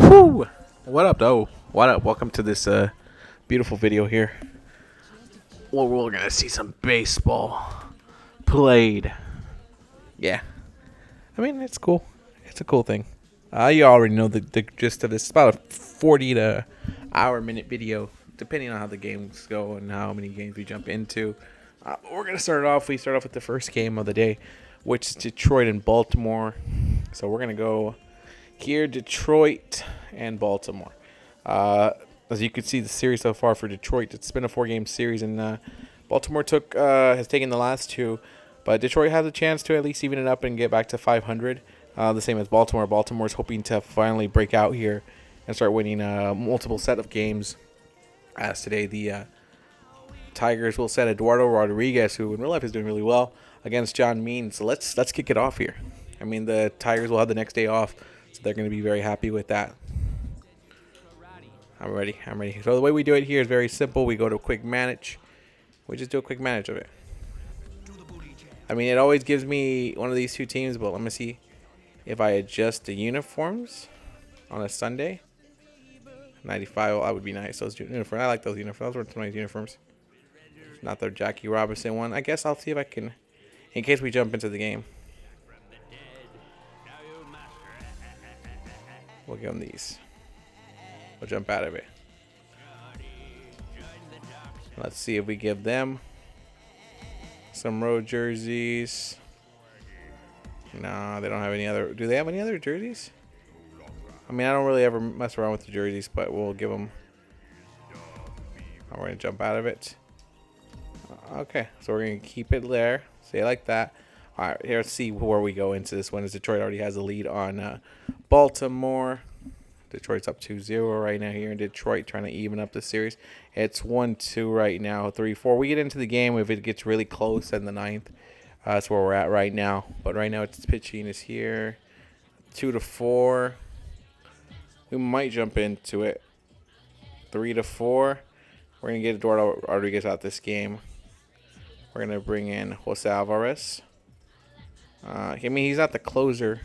Whew. What up, though? What up? Welcome to this beautiful video here. Well, we're gonna see some baseball played. Yeah, I mean it's cool. It's a cool thing. You already know the gist of this. It's about a 40 to minute video, depending on how the games go and how many games we jump into. We're gonna start it off. We start off with the first game of the day, which is Detroit and Baltimore. So we're gonna go here, Detroit and Baltimore. As you can see, the series so far for Detroit, it's been a 4-game series, and Baltimore has taken the last two, but Detroit has a chance to at least even it up and get back to 500. The same as Baltimore. Baltimore's hoping to finally break out here and start winning multiple set of games. As today, the Tigers will set Eduardo Rodriguez, who in real life is doing really well, against John Means. So let's kick it off here. I mean, the Tigers will have the next day off, so they're going to be very happy with that. I'm ready. So the way we do it here is very simple. We go to quick manage. We just do a quick manage of it. I mean, it always gives me one of these two teams, but let me see if I adjust the uniforms on a Sunday. 95, that would be nice. Those uniforms, I like those uniforms. Those were some nice uniforms. Not the Jackie Robinson one. I guess I'll see if I can, in case we jump into the game. We'll give them these. We'll jump out of it. Let's see if we give them some road jerseys. No, they don't have any other. Do they have any other jerseys? I mean, I don't really ever mess around with the jerseys, but we'll give them. We're going to jump out of it. Okay, so we're going to keep it there. Say it like that. All right, here, let's see where we go into this one. As Detroit already has a lead on Baltimore. Detroit's up 2-0 right now here in Detroit, trying to even up the series. It's 1-2 right now, 3-4. We get into the game if it gets really close in the ninth. That's where we're at right now. But right now, it's pitching is here, 2-4. We might jump into it, 3-4. We're gonna get Eduardo Rodriguez out this game. We're gonna bring in Jose Alvarez. I mean, he's not the closer.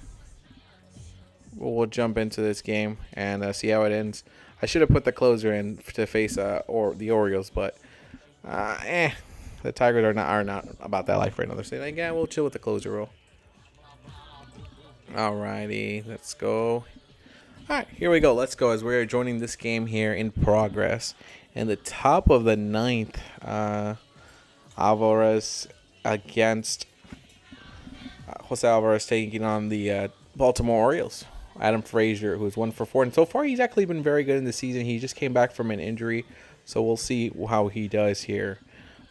We'll jump into this game and see how it ends. I should have put the closer in to face the Orioles, but the Tigers are not about that life right now. They're saying, like, yeah, we'll chill with the closer role. Alrighty, let's go. All right, here we go. Let's go as we're joining this game here in progress. In the top of the ninth, Alvarez against Jose Alvarez taking on the Baltimore Orioles. Adam Frazier, who's 1-for-4, and so far he's actually been very good in the season. He just came back from an injury, so we'll see how he does here.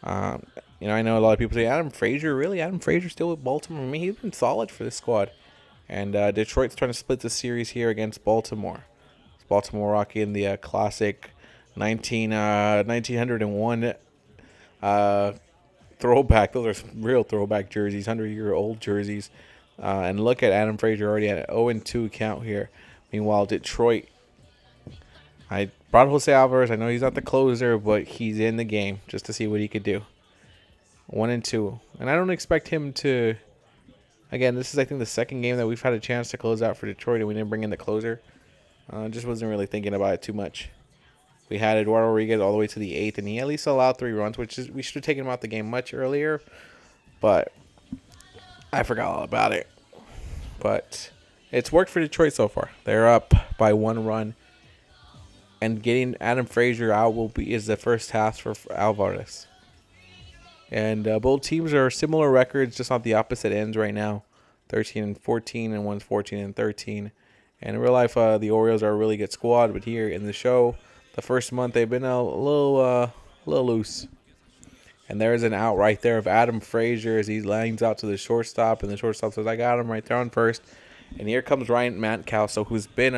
I know a lot of people say Adam Frazier, really? Adam Frazier still with Baltimore? I mean, he's been solid for this squad. And Detroit's trying to split the series here against Baltimore. It's Baltimore rocking the classic 1901 throwback. Those are real throwback jerseys, 100-year-old jerseys. And look at Adam Frazier already at an 0-2 count here. Meanwhile, Detroit, I brought Jose Alvarez. I know he's not the closer, but he's in the game just to see what he could do. 1-2. And I don't expect him to... Again, this is, I think, the second game that we've had a chance to close out for Detroit, and we didn't bring in the closer. Just wasn't really thinking about it too much. We had Eduardo Rodriguez all the way to the 8th, and he at least allowed 3 runs, which is we should have taken him out the game much earlier. But I forgot all about it. But it's worked for Detroit so far. They're up by 1 run. And getting Adam Frazier out is the first task for Alvarez. And both teams are similar records, just on the opposite ends right now. 13-14, and one's 14-13. And in real life, the Orioles are a really good squad. But here in the show, the first month, they've been a little loose. And there's an out right there of Adam Frazier as he lines out to the shortstop. And the shortstop says, I got him right there on first. And here comes Ryan Mountcastle, who's been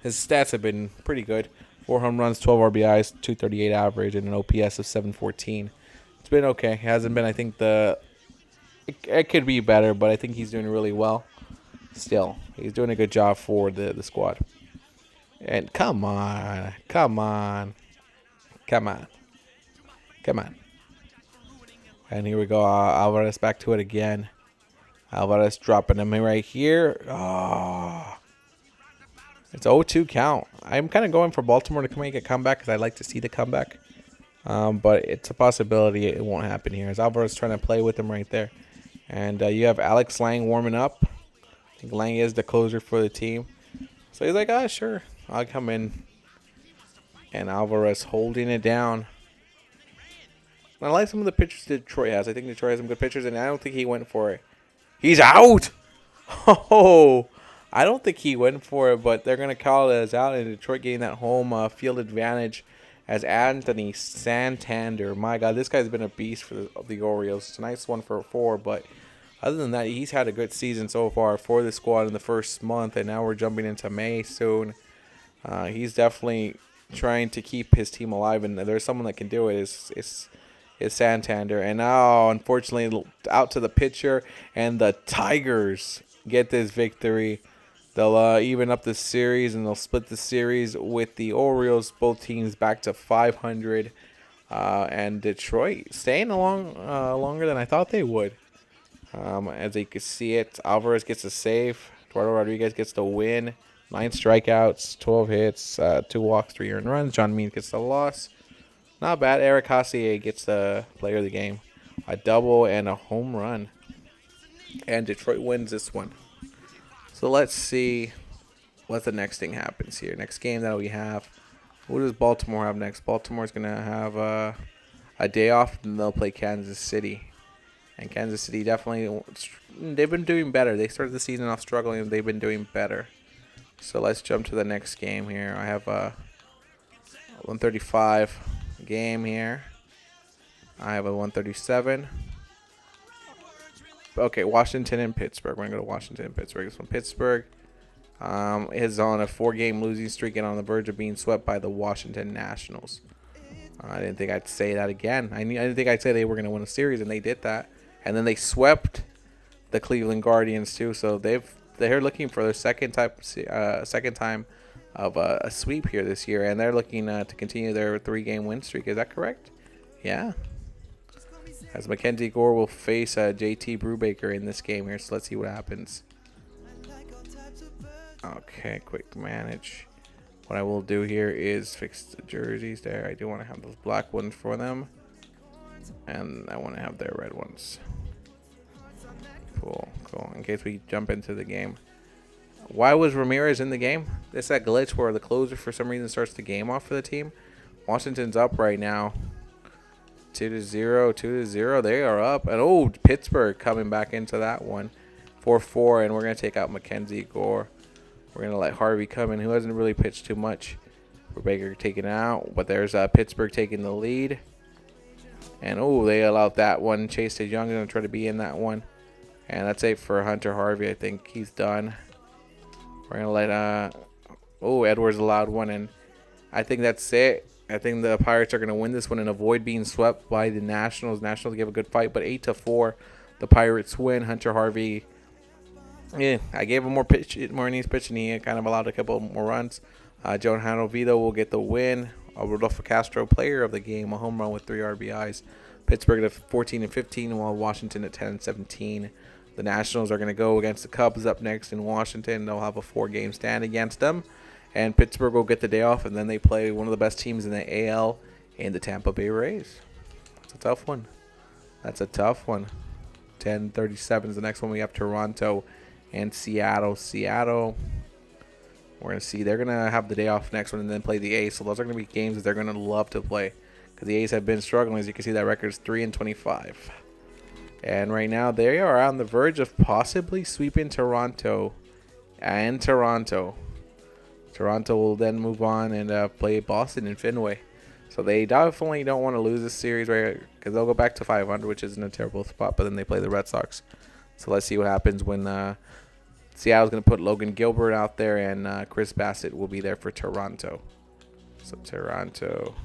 his stats have been pretty good. 4 home runs, 12 RBIs, 238 average, and an OPS of 714. It's been okay. It hasn't been, I think, it could be better, but I think he's doing really well. Still, he's doing a good job for the squad. And come on. And here we go. Alvarez back to it again. Alvarez dropping him right here. Oh. It's 0-2 count. I'm kind of going for Baltimore to make a comeback because I like to see the comeback. But it's a possibility it won't happen here. As Alvarez trying to play with him right there. And you have Alex Lang warming up. I think Lang is the closer for the team. So he's like, sure, I'll come in. And Alvarez holding it down. I like some of the pitchers Detroit has. I think Detroit has some good pitchers, and I don't think he went for it. He's out! Oh, I don't think he went for it, but they're going to call it as out, and Detroit getting that home field advantage as Anthony Santander. My God, this guy's been a beast for the Orioles. It's a nice one for a 4, but other than that, he's had a good season so far for the squad in the first month, and now we're jumping into May soon. He's definitely trying to keep his team alive, and there's someone that can do it. Is Santander. And now, unfortunately, out to the pitcher, and the Tigers get this victory. They'll even up the series, and they'll split the series with the Orioles. Both teams back to 500, and Detroit staying along longer than I thought they would. As you can see it, Alvarez gets a save. Eduardo Rodriguez gets the win. 9 strikeouts, 12 hits, 2 walks, 3 earned runs. John Means gets the loss. Not bad. Eric Hassier gets the player of the game. A double and a home run. And Detroit wins this one. So let's see what the next thing happens here. Next game that we have. What does Baltimore have next? Baltimore's going to have a day off, and they'll play Kansas City. And Kansas City definitely, they've been doing better. They started the season off struggling, and they've been doing better. So let's jump to the next game here. I have a 135 game here. I have a 137. Okay, Washington and Pittsburgh. We're going to go to Washington and Pittsburgh. This one, Pittsburgh is on a 4-game losing streak and on the verge of being swept by the Washington Nationals. I didn't think I'd say that again. I didn't think I'd say they were going to win a series, and they did that. And then they swept the Cleveland Guardians, too. So they're looking for their second time of a sweep here this year, and they're looking to continue their 3-game win streak. Is that correct? Yeah. As Mackenzie Gore will face JT Brubaker in this game here, so let's see what happens. Okay, quick manage. What I will do here is fix the jerseys there. I do want to have those black ones for them, and I want to have their red ones. Cool. In case we jump into the game. Why was Ramirez in the game? It's that glitch where the closer for some reason starts the game off for the team. Washington's up right now. 2-0. They are up. And Pittsburgh coming back into that one. 4-4, and we're going to take out Mackenzie Gore. We're going to let Harvey come in, who hasn't really pitched too much. Brubaker taken out, but there's Pittsburgh taking the lead. And, they allowed that one. Chase Young is going to try to be in that one. And that's it for Hunter Harvey. I think he's done. We're going to let Edwards allowed one, and I think that's it. I think the Pirates are going to win this one and avoid being swept by the Nationals. Nationals give a good fight, but 8-4, the Pirates win. Hunter Harvey, I gave him more innings pitch, and he kind of allowed a couple more runs. Joan Janovito will get the win. Rodolfo Castro, player of the game, a home run with 3 RBIs. Pittsburgh at 14-15, while Washington at 10-17. The Nationals are going to go against the Cubs up next in Washington. They'll have a 4-game stand against them. And Pittsburgh will get the day off, and then they play one of the best teams in the AL in the Tampa Bay Rays. That's a tough one. 10-37 is the next one. We have Toronto and Seattle. We're going to see. They're going to have the day off next one and then play the A's. So those are going to be games that they're going to love to play because the A's have been struggling. As you can see, that record is 3-25. And right now, they are on the verge of possibly sweeping Toronto. Toronto will then move on and play Boston in Fenway. So they definitely don't want to lose this series, right? Because they'll go back to 500, which isn't a terrible spot. But then they play the Red Sox. So let's see what happens when Seattle's going to put Logan Gilbert out there, and Chris Bassett will be there for Toronto. So Toronto.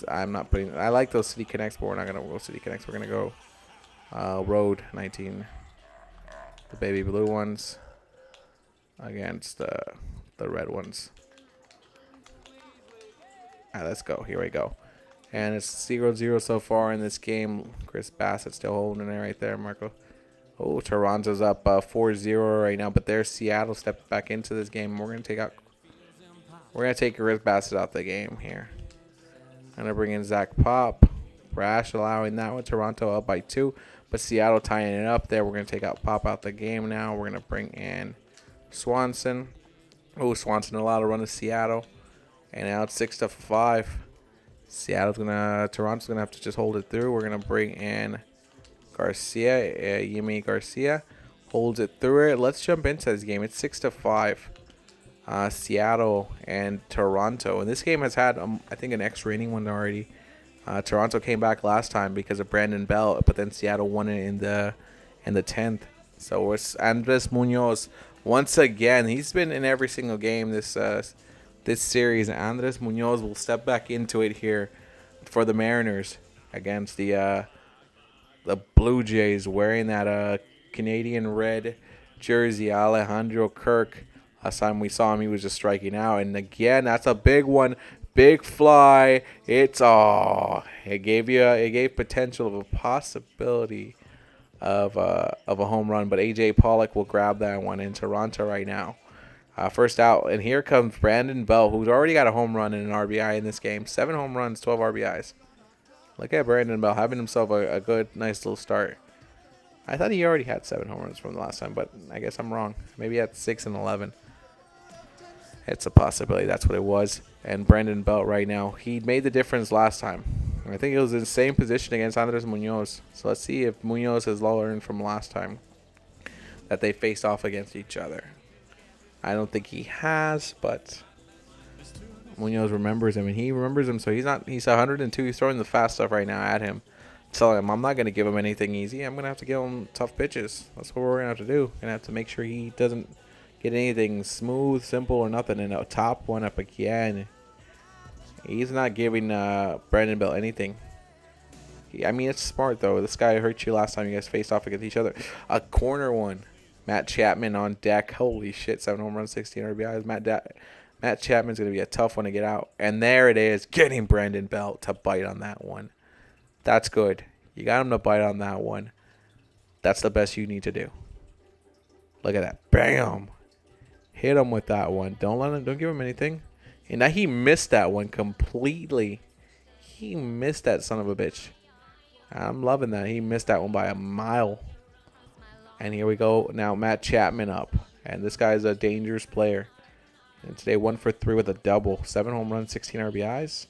I'm not putting. I like those City Connects, but we're not going to go City Connects. We're going to go Road 19. The baby blue ones against the red ones. All right, let's go. Here we go. And it's 0-0 so far in this game. Chris Bassett still holding it right there, Marco. Oh, Toronto's up 4-0 right now, but there's Seattle stepped back into this game. We're gonna take Chris Bassett out the game here. I'm gonna bring in Zach Pop. Brash allowing that one. Toronto up by 2, but Seattle tying it up there. We're gonna take out Pop out the game now. We're gonna bring in Swanson. Oh, Swanson allowed to run to Seattle, and now it's 6-5. Toronto's gonna have to just hold it through. We're gonna bring in Garcia, Yimi Garcia, holds it through it. Let's jump into this game. It's 6-5. Seattle and Toronto, and this game has had I think an extra inning one already. Toronto came back last time because of Brandon Bell, but then Seattle won it in the 10th. So it's Andres Munoz once again. He's been in every single game this series. Andres Munoz will step back into it here for the Mariners against the Blue Jays, wearing that Canadian red jersey. Alejandro Kirk. Last time we saw him, he was just striking out, and again, that's a big one. Big fly. It gave potential of a possibility of a home run, but AJ Pollock will grab that one in Toronto right now. First out, and here comes Brandon Bell, who's already got a home run and an RBI in this game. 7 home runs, 12 RBIs. Look at Brandon Bell having himself a good, nice little start. I thought he already had 7 home runs from the last time, but I guess I'm wrong. Maybe he had 6 and 11. It's a possibility that's what it was. And Brandon Belt right now, he made the difference last time. I think it was in the same position against Andres Munoz. So let's see if Munoz has learned from last time that they faced off against each other. I don't think he has, but Munoz remembers him, and he remembers him. So he's 102. He's throwing the fast stuff right now at him. Telling him, I'm not going to give him anything easy. I'm going to have to give him tough pitches. That's what we're going to have to do. Going to have to make sure he doesn't get anything smooth, simple, or nothing. And a top one up again. He's not giving Brandon Bell anything. I mean, it's smart, though. This guy hurt you last time you guys faced off against each other. A corner one. Matt Chapman on deck. Holy shit, 7 home runs, 16 RBIs. Matt Chapman's going to be a tough one to get out. And there it is, getting Brandon Bell to bite on that one. That's good. You got him to bite on that one. That's the best you need to do. Look at that. Bam. Hit him with that one. Don't give him anything. And now he missed that one completely. He missed that son of a bitch. I'm loving that. He missed that one by a mile. And here we go. Now Matt Chapman up. And this guy's a dangerous player. And today 1 for 3 with a double. 7 home runs, 16 RBIs.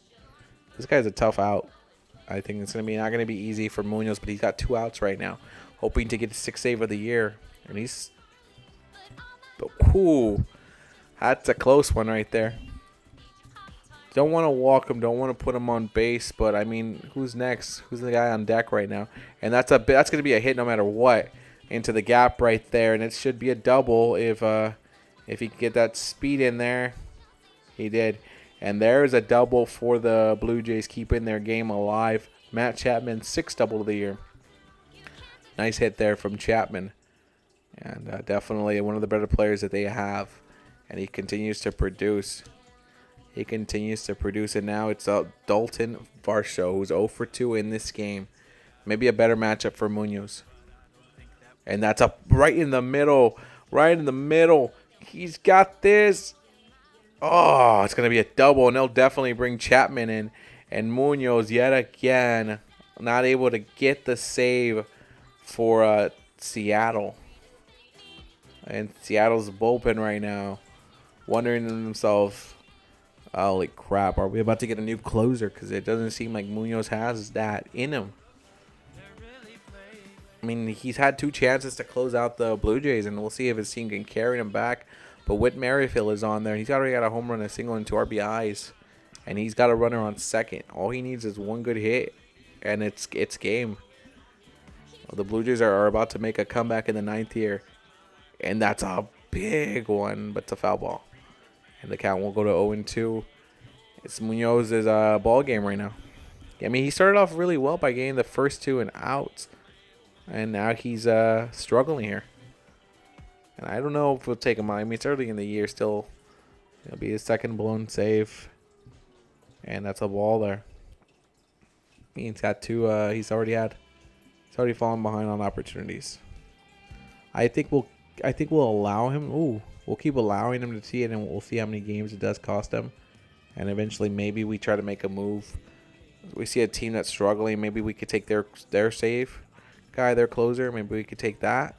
This guy's a tough out. I think it's not going to be easy for Munoz, but he's got 2 outs right now. Hoping to get his 6th save of the year. And he's... Ooh. That's a close one right there. Don't want to walk him. Don't want to put him on base. But, I mean, who's next? Who's the guy on deck right now? And that's going to be a hit no matter what. Into the gap right there. And it should be a double if he can get that speed in there. He did. And there's a double for the Blue Jays, keeping their game alive. Matt Chapman, 6th double of the year. Nice hit there from Chapman. And definitely one of the better players that they have. And he continues to produce. And now it's Dalton Varsho, who's 0 for 2 in this game. Maybe a better matchup for Munoz. And that's up right in the middle. Right in the middle. He's got this. Oh, it's going to be a double, and they'll definitely bring Chapman in. And Munoz, yet again, not able to get the save for Seattle. And Seattle's bullpen right now, wondering to themselves, holy crap, are we about to get a new closer? Because it doesn't seem like Munoz has that in him. I mean, he's had 2 chances to close out the Blue Jays, and we'll see if his team can carry him back. But Whit Merrifield is on there. He's already got a home run, a single, and 2 RBIs. And he's got a runner on second. All he needs is 1 good hit, and it's game. The Blue Jays are about to make a comeback in the 9th here. And that's a big one, but it's a foul ball. And the count will go to 0-2. It's Munoz's ball game right now. I mean, he started off really well by getting the first 2 and outs. And now he's struggling here. And I don't know if we'll take him out. I mean, it's early in the year still. It'll be his 2nd blown save. And that's a ball there. He's got 2. He's already fallen behind on opportunities. I think we'll allow him. Ooh, we'll keep allowing him to see it, and we'll see how many games it does cost him. And eventually, maybe we try to make a move. We see a team that's struggling. Maybe we could take their save guy, their closer. Maybe we could take that.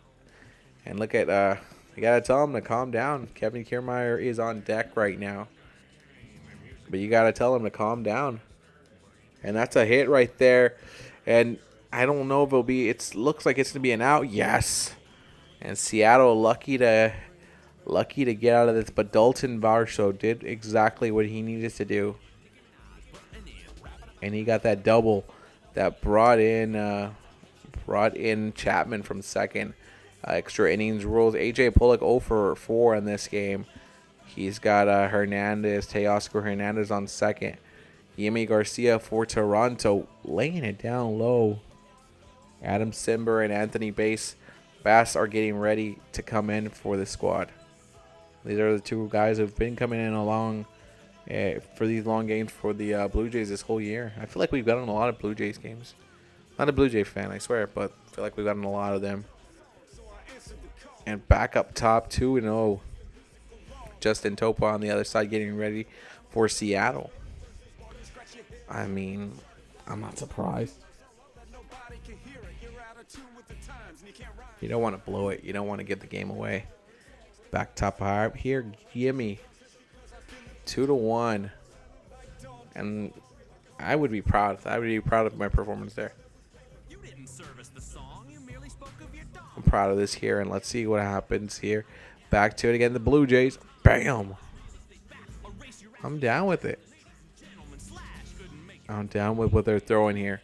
And look at you gotta tell him to calm down. Kevin Kiermaier is on deck right now, but you gotta tell him to calm down. And that's a hit right there. And I don't know if it'll be. It looks like it's gonna be an out. Yes. And Seattle lucky to get out of this. But Dalton Varsho did exactly what he needed to do. And he got that double that brought in Chapman from second. Extra innings rules. A.J. Pollock 0 for 4 in this game. He's got Teoscar Hernandez on second. Yimi Garcia for Toronto laying it down low. Adam Simber and Anthony Bass are getting ready to come in for the squad. These are the two guys who've been coming in along for these long games for the Blue Jays this whole year. I feel like we've gotten a lot of Blue Jays games. Not a Blue Jay fan, I swear, but I feel like we've gotten a lot of them. And back up top, 2-0. Justin Topa on the other side getting ready for Seattle. I mean, I'm not surprised. You don't want to blow it. You don't want to give the game away. Back top high here, gimme 2-1, and I would be proud. I would be proud of my performance there. I'm proud of this here, and let's see what happens here. Back to it again. The Blue Jays, bam! I'm down with it. I'm down with what they're throwing here.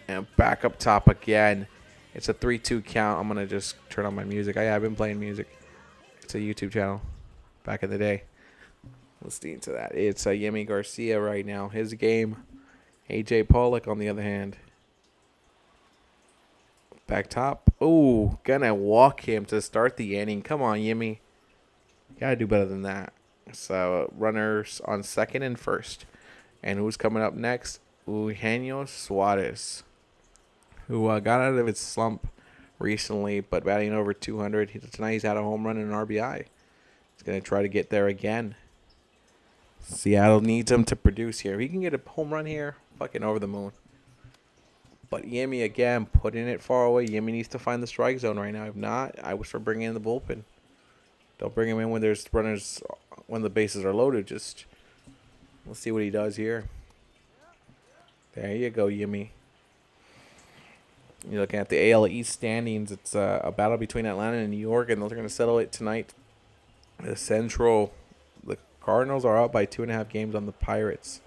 And back up top again. It's a 3-2 count. I'm going to just turn on my music. I've been playing music. It's a YouTube channel back in the day. Listening to that. It's Yimi Garcia right now. His game. A.J. Pollock on the other hand. Back top. Ooh, gonna walk him to start the inning. Come on, Yimi. Gotta do better than that. So, runners on second and first. And who's coming up next? Eugenio Suarez, who got out of its slump recently, but batting over 200. Tonight he's had a home run and an RBI. He's going to try to get there again. Seattle needs him to produce here. If he can get a home run here, fucking over the moon. But Yimi, again, putting it far away. Yimi needs to find the strike zone right now. If not, I wish for bringing in the bullpen. Don't bring him in when there's runners, when the bases are loaded. Just, let's see what he does here. There you go, Yimi. You're looking at the AL East standings. It's a battle between Atlanta and New York, and those are going to settle it tonight. The Central, the Cardinals are up by 2.5 games on the Pirates.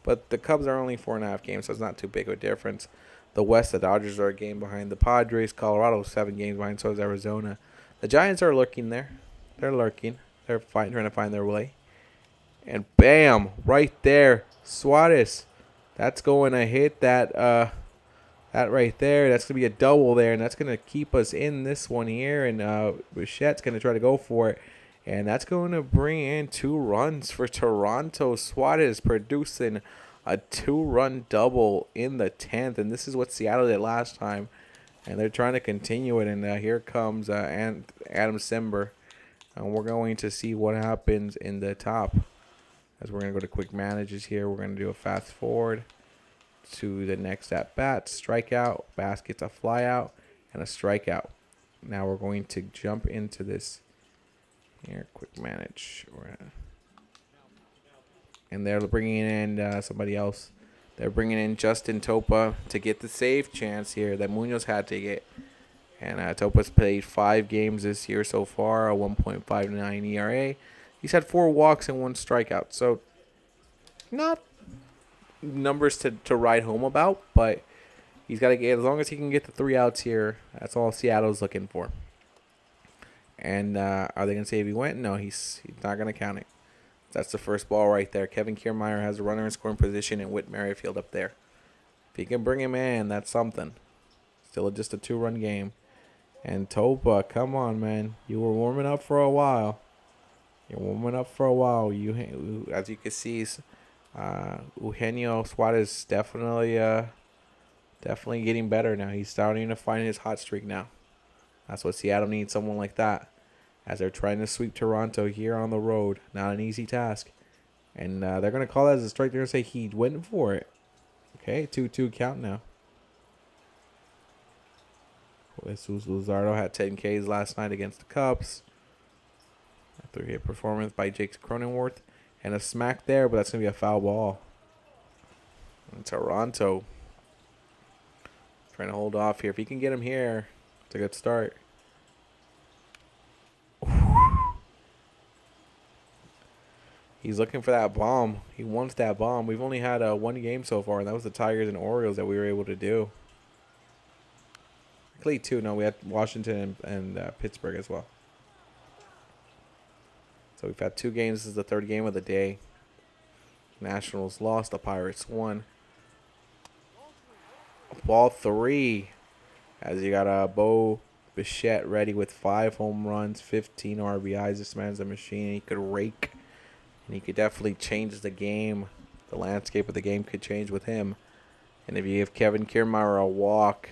But the Cubs are only 4.5 games, so it's not too big of a difference. The West, the Dodgers are a game behind the Padres. Colorado 7 games behind, so is Arizona. The Giants are lurking there. They're lurking. They're trying to find their way. And bam, right there, Suarez. That's going to hit that right there. That's going to be a double there, and that's going to keep us in this one here. And Bichette's going to try to go for it. And that's going to bring in 2 runs for Toronto. Suarez producing a 2-run double in the 10th. And this is what Seattle did last time. And they're trying to continue it. And here comes Adam Simber. And we're going to see what happens in the top. As we're going to go to quick manages here. We're going to do a fast forward to the next at-bat. Strikeout. Bass gets a flyout and a strikeout. Now we're going to jump into this here. Quick manage. And they're bringing in somebody else. They're bringing in Justin Topa to get the save chance here that Munoz had to get. And Topa's played 5 games this year so far, a 1.59 ERA. He's had 4 walks and 1 strikeout. So, not numbers to ride home about, but he's got to get, as long as he can get the 3 outs here, that's all Seattle's looking for. And are they going to say if he went? No, he's not going to count it. That's the first ball right there. Kevin Kiermaier has a runner in scoring position and Whit Merrifield up there. If he can bring him in, that's something. Still just a 2-run game. And Topa, come on, man. You were warming up for a while. You're warming up for a while. You, as you can see, Eugenio Suarez definitely Definitely getting better now. He's starting to find his hot streak now. That's what Seattle needs, someone like that. As they're trying to sweep Toronto here on the road. Not an easy task. And they're going to call that as a strike. They're going to say he went for it. Okay, 2-2 count now. Jesus Luzardo had 10 Ks last night against the Cubs. A 3-hit performance by Jake Cronenworth. And a smack there, but that's going to be a foul ball. And Toronto trying to hold off here. If he can get him here, it's a good start. He's looking for that bomb. He wants that bomb. We've only had one game so far, and that was the Tigers and Orioles that we were able to do. Actually, two. No, we had Washington and Pittsburgh as well. So we've had 2 games. This is the 3rd game of the day. Nationals lost. The Pirates won. Ball 3. As you got Bo Bichette ready with 5 home runs, 15 RBIs. This man's a machine. He could rake. And he could definitely change the game. The landscape of the game could change with him. And if you give Kevin Kiermaier a walk.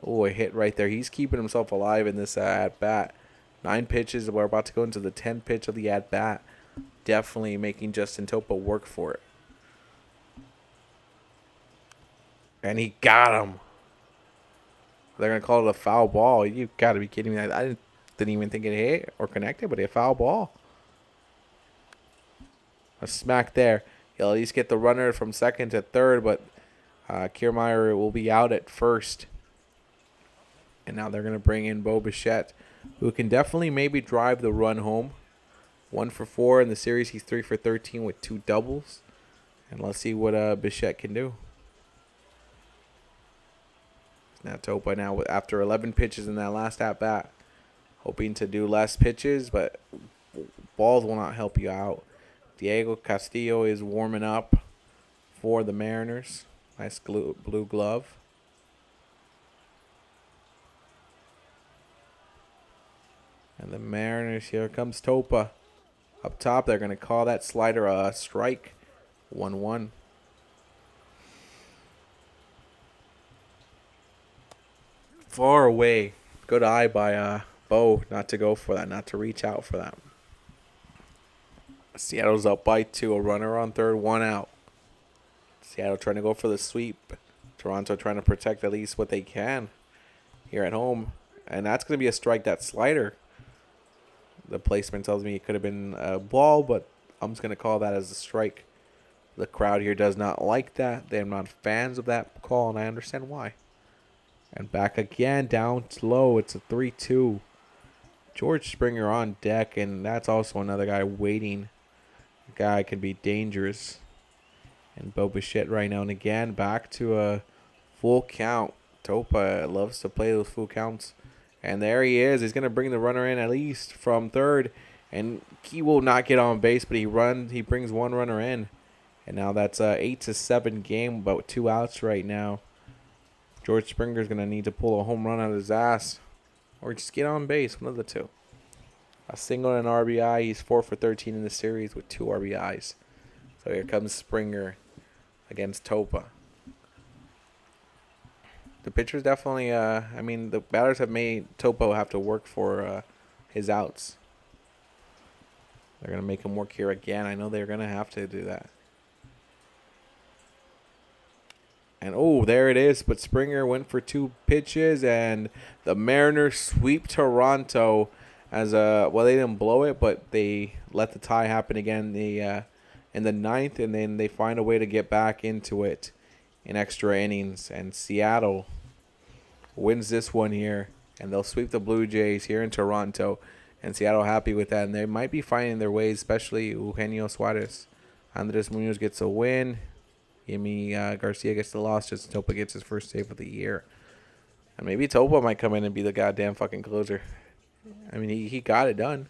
Oh, a hit right there. He's keeping himself alive in this at-bat. 9 pitches. We're about to go into the 10th pitch of the at-bat. Definitely making Justin Topa work for it. And he got him. They're going to call it a foul ball. You've got to be kidding me. I didn't even think it hit or connected, but a foul ball. A smack there. He'll at least get the runner from second to third, but Kiermaier will be out at first. And now they're going to bring in Bo Bichette, who can definitely maybe drive the run home. 1 for 4 in the series. He's 3 for 13 with 2 doubles. And let's see what Bichette can do. Now Topa now after 11 pitches in that last at-bat. Hoping to do less pitches, but balls will not help you out. Diego Castillo is warming up for the Mariners. Nice blue glove. And the Mariners, here comes Topa. Up top, they're going to call that slider a strike. 1-1. Far away. Good eye by Bo not to go for that, not to reach out for that. Seattle's up by 2. A runner on third, 1 out. Seattle trying to go for the sweep. Toronto trying to protect at least what they can here at home. And that's going to be a strike. That slider. The placement tells me it could have been a ball, but I'm just going to call that as a strike. The crowd here does not like that. They're not fans of that call, and I understand why. And back again, down low. It's a 3-2. George Springer on deck, and that's also another guy waiting. The guy can be dangerous. And Bo Bichette right now, and again, back to a full count. Topa loves to play those full counts. And there he is. He's going to bring the runner in at least from third. And he will not get on base, but he brings 1 runner in. And now that's a 8-7 game, about 2 outs right now. George Springer's going to need to pull a home run out of his ass. Or just get on base, one of the two. A single and an RBI. He's 4 for 13 in the series with 2 RBIs. So here comes Springer against Topa. The pitchers definitely, the batters have made Topa have to work for his outs. They're going to make him work here again. I know they're going to have to do that. And, oh, there it is. But Springer went for 2 pitches, and the Mariners sweep Toronto as they didn't blow it, but they let the tie happen again in the 9th, and then they find a way to get back into it in extra innings. And Seattle wins this one here, and they'll sweep the Blue Jays here in Toronto. And Seattle happy with that, and they might be finding their ways, especially Eugenio Suarez. Andres Munoz gets a win. Yimi Garcia gets the loss. Just Topa gets his first save of the year. And maybe Topa might come in and be the goddamn fucking closer. I mean, he got it done.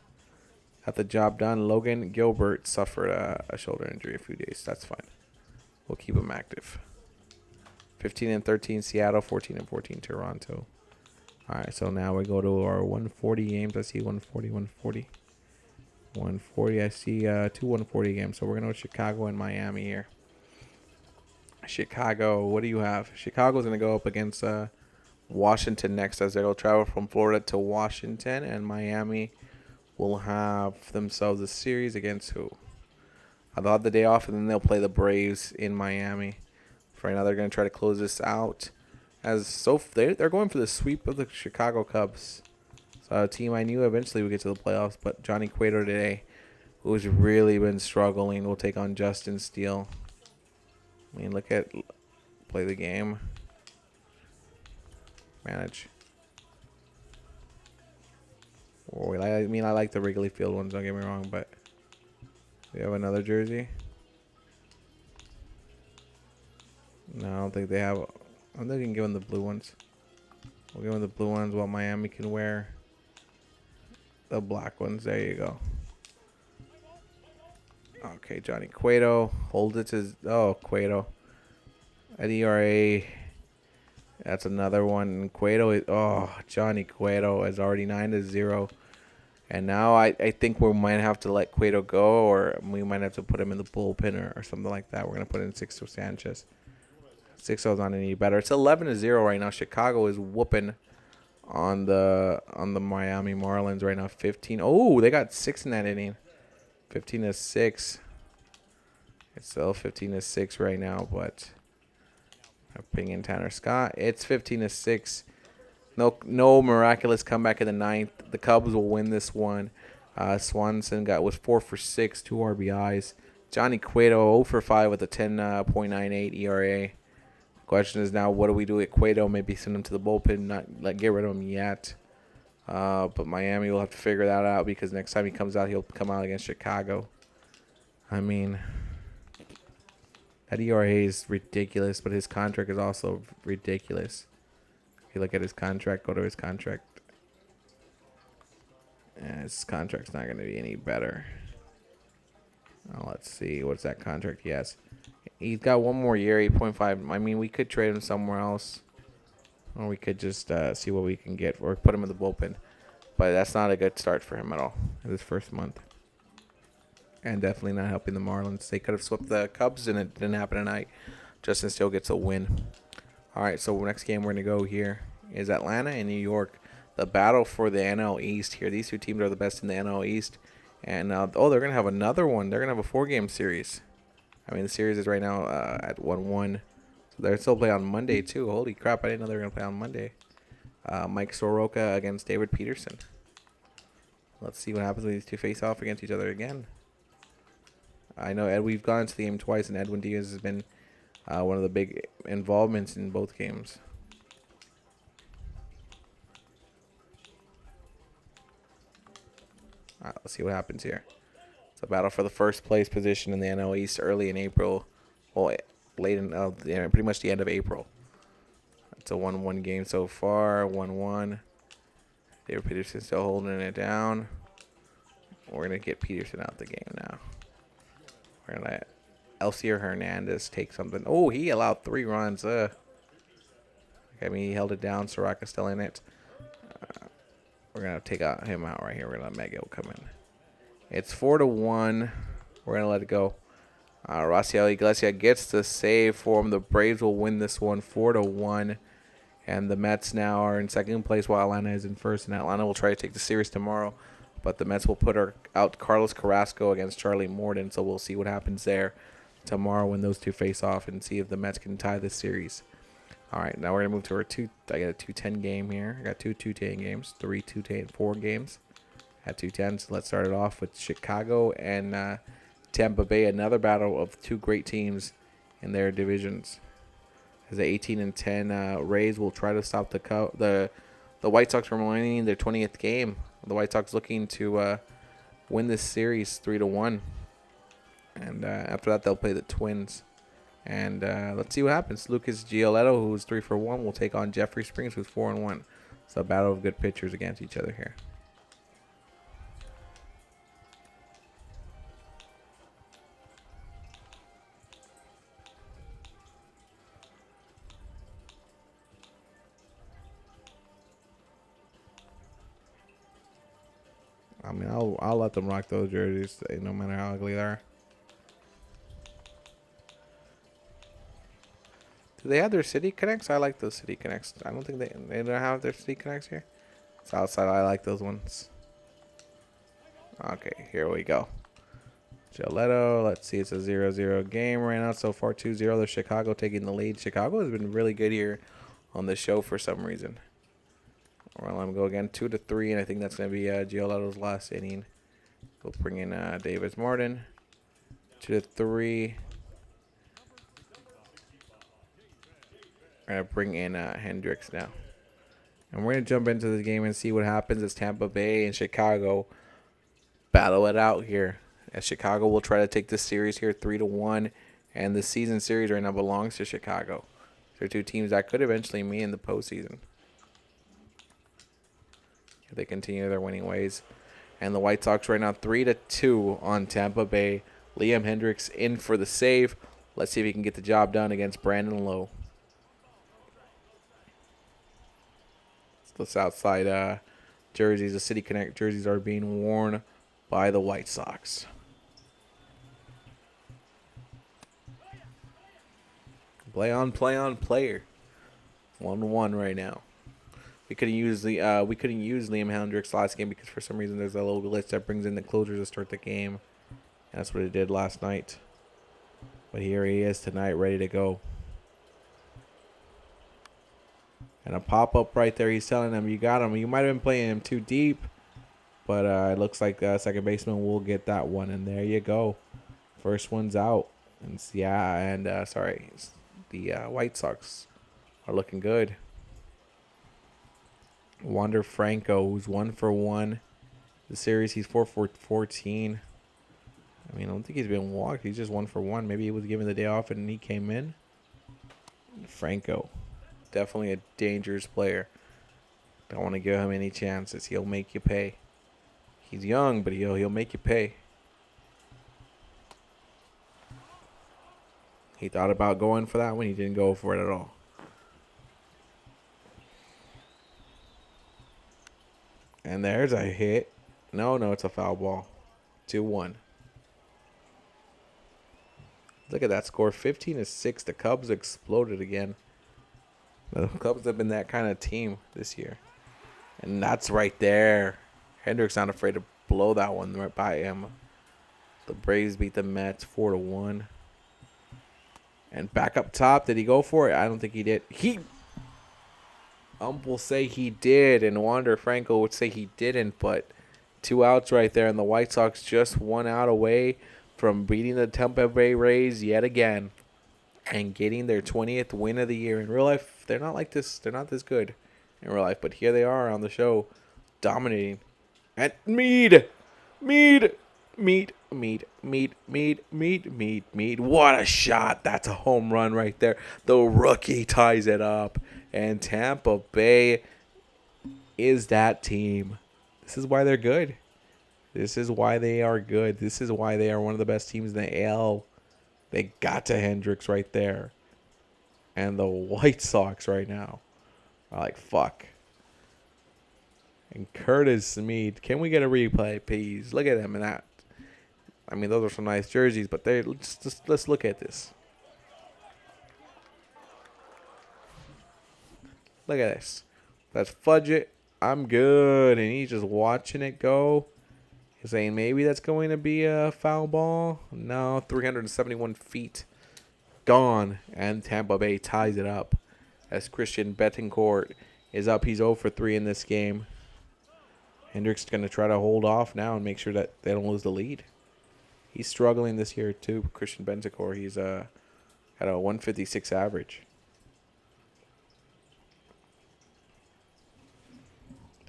Got the job done. Logan Gilbert suffered a shoulder injury a few days. That's fine. We'll keep him active. 15-13 Seattle, 14-14 Toronto. All right, so now we go to our 140 games. I see 140, 140. 140, I see 2 140 games. So we're going to go Chicago and Miami here. Chicago, what do you have? Chicago's going to go up against Washington next as they'll travel from Florida to Washington, and Miami will have themselves a series against who? They'll have the day off, and then they'll play the Braves in Miami. For right now, they're going to try to close this out. They're going for the sweep of the Chicago Cubs. So a team I knew eventually would get to the playoffs, but Johnny Cueto today, who's really been struggling, will take on Justin Steele. I mean, play the game. Manage. Oh, I like the Wrigley Field ones, don't get me wrong, but we have another jersey. No, I don't think they have. I'm thinking give them the blue ones. We'll give them the blue ones while Miami can wear the black ones. There you go. Okay, Johnny Cueto. Hold it to... Oh, Cueto. At ERA. That's another one. Johnny Cueto is already 9-0. And now I think we might have to let Cueto go, or we might have to put him in the bullpen or something like that. We're going to put in Sixto Sanchez. Sixto's not any better. It's 11-0 right now. Chicago is whooping on the Miami Marlins right now. 15. Oh, they got 6 in that inning. 15-6. It's still 15-6 right now, but I'm putting in Tanner Scott. It's 15-6. No miraculous comeback in the ninth. The Cubs will win this one. Swanson was 4 for 6, 2 RBIs. Johnny Cueto 0 for 5 with a 10.98 ERA. Question is now, what do we do with Cueto? Maybe send him to the bullpen, not get rid of him yet. But Miami will have to figure that out because next time he comes out, he'll come out against Chicago. I mean, that ERA is ridiculous, but his contract is also ridiculous. If you look at his contract, go to his contract. And his contract's not going to be any better. Let's see. What's that contract he has? He's got one more year, 8.5. I mean, we could trade him somewhere else. Or we could just see what we can get. Or put him in the bullpen. But that's not a good start for him at all in this first month. And definitely not helping the Marlins. They could have swept the Cubs, and it didn't happen tonight. Justin still gets a win. All right, so next game we're going to go here is Atlanta and New York. The battle for the NL East here. These two teams are the best in the NL East. And, they're going to have another one. They're going to have a 4-game series. I mean, the series is right now at 1-1. So they're still play on Monday, too. Holy crap, I didn't know they were going to play on Monday. Mike Soroka against David Peterson. Let's see what happens when these two face off against each other again. I know we've gone to the game twice, and Edwin Diaz has been one of the big involvements in both games. All right, let's see what happens here. It's a battle for the first place position in the NL East early in April. Well, late in pretty much the end of April. It's a 1-1 game so far. 1-1. David Peterson still holding it down. We're going to get Peterson out the game now. We're going to let Elcier Hernandez take something. Oh, he allowed 3 runs. I mean, he held it down. Soraka's still in it. We're going to take him out right here. We're going to let Mego come in. It's 4-1. We're going to let it go. Raciel Iglesias gets the save for him. The Braves will win this one 4-1. And the Mets now are in second place while Atlanta is in first. And Atlanta will try to take the series tomorrow. But the Mets will put out Carlos Carrasco against Charlie Morton. So we'll see what happens there tomorrow when those two face off and see if the Mets can tie the series. All right, now we're going to move to our I got a 2-10 game here. I got 2 2-10 games, 3 2-10, 4 games. At 2-10, so let's start it off with Chicago and Tampa Bay. Another battle of 2 great teams in their divisions. As the 18-10 Rays will try to stop the White Sox from winning their 20th game. The White Sox looking to win this series 3-1. And after that, they'll play the Twins. And let's see what happens. Lucas Giolito, who's 3 for 1, will take on Jeffrey Springs, who's 4-1. So a battle of good pitchers against each other here. I mean, I'll let them rock those jerseys, no matter how ugly they are. Do they have their city connects? I like those city connects. I don't think they don't have their city connects here. It's outside. I like those ones. Okay, here we go. Gillette. Let's see. It's a 0-0 game right now. So far 2-0. There's Chicago taking the lead. Chicago has been really good here on the show for some reason. Well, I'm going to go again 2-3, and I think that's going to be Gioletto's last inning. We'll bring in Davis Martin. 2-3. We're going to bring in Hendricks now. And we're going to jump into this game and see what happens as Tampa Bay and Chicago battle it out here. As Chicago will try to take this series here 3-1. And the season series right now belongs to Chicago. They're two teams that could eventually meet in the postseason if they continue their winning ways. And the White Sox right now 3-2 on Tampa Bay. Liam Hendricks in for the save. Let's see if he can get the job done against Brandon Lowe. The Southside jerseys, the City Connect jerseys are being worn by the White Sox. Play on player. 1-1 right now. We couldn't use Liam Hendricks last game because for some reason there's a little glitch that brings in the closer to start the game. That's what it did last night. But here he is tonight, ready to go. And a pop-up right there. He's telling them, you got him. You might have been playing him too deep. But it looks like the second baseman will get that one. And there you go. First one's out. And the White Sox are looking good. Wander Franco, who's 1 for 1. The series, he's 4 for 14. I mean, I don't think he's been walked. He's just 1 for 1. Maybe he was given the day off and he came in. Franco. Definitely a dangerous player. Don't want to give him any chances. He'll make you pay. He's young, but he'll make you pay. He thought about going for that one. He didn't go for it at all. And there's a hit. No, it's a foul ball. 2-1. Look at that score. 15-6. The Cubs exploded again. The Cubs have been that kind of team this year. And that's right there. Hendricks not afraid to blow that one right by him. The Braves beat the Mets 4-1. And back up top, did he go for it? I don't think he did. Will say he did, and Wander Franco would say he didn't, but 2 outs right there, and the White Sox just 1 out away from beating the Tampa Bay Rays yet again and getting their 20th win of the year. In real life, they're not like this. They're not this good in real life, but here they are on the show dominating. And Mead. What a shot. That's a home run right there. The rookie ties it up. And Tampa Bay is that team. This is why they're good. This is why they are good. This is why they are one of the best teams in the AL. They got to Hendricks right there. And the White Sox right now are like, fuck. And Curtis Mead. Can we get a replay, please? Look at him in that. I mean, those are some nice jerseys, but let's look at this. Look at this. Let's fudge it. I'm good. And he's just watching it go. He's saying maybe that's going to be a foul ball. No, 371 feet gone. And Tampa Bay ties it up as Christian Betancourt is up. He's 0 for 3 in this game. Hendricks is going to try to hold off now and make sure that they don't lose the lead. He's struggling this year too, Christian Betancourt. He's had a 156 average.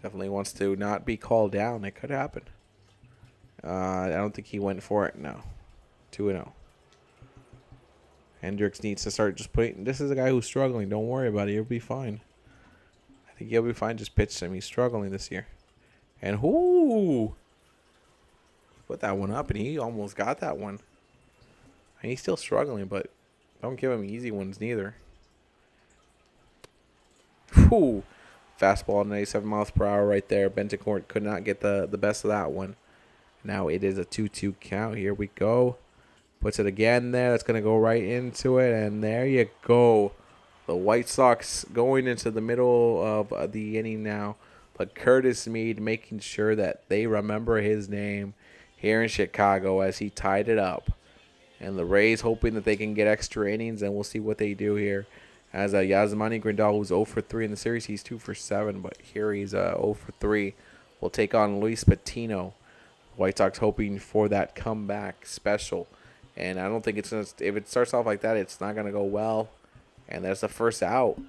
Definitely wants to not be called down. It could happen. I don't think he went for it. No. 2-0. Hendricks needs to start just putting. This is a guy who's struggling. Don't worry about it. He'll be fine. I think he'll be fine. Just pitch him. He's struggling this year. And put that one up, and he almost got that one. And he's still struggling, but don't give him easy ones neither. Whoo. Fastball 97 miles per hour right there. Betancourt could not get the best of that one. Now it is a 2-2 count. Here we go. Puts it again there. That's going to go right into it. And there you go. The White Sox going into the middle of the inning now, but Curtis Mead making sure that they remember his name here in Chicago as he tied it up. And the Rays hoping that they can get extra innings, and we'll see what they do here. As Yasmani Grandal, who's 0 for 3 in the series, he's 2 for 7, but here he's 0 for 3. Will take on Luis Patino. White Sox hoping for that comeback special. And I don't think it's going to, if it starts off like that, it's not going to go well. And that's the first out.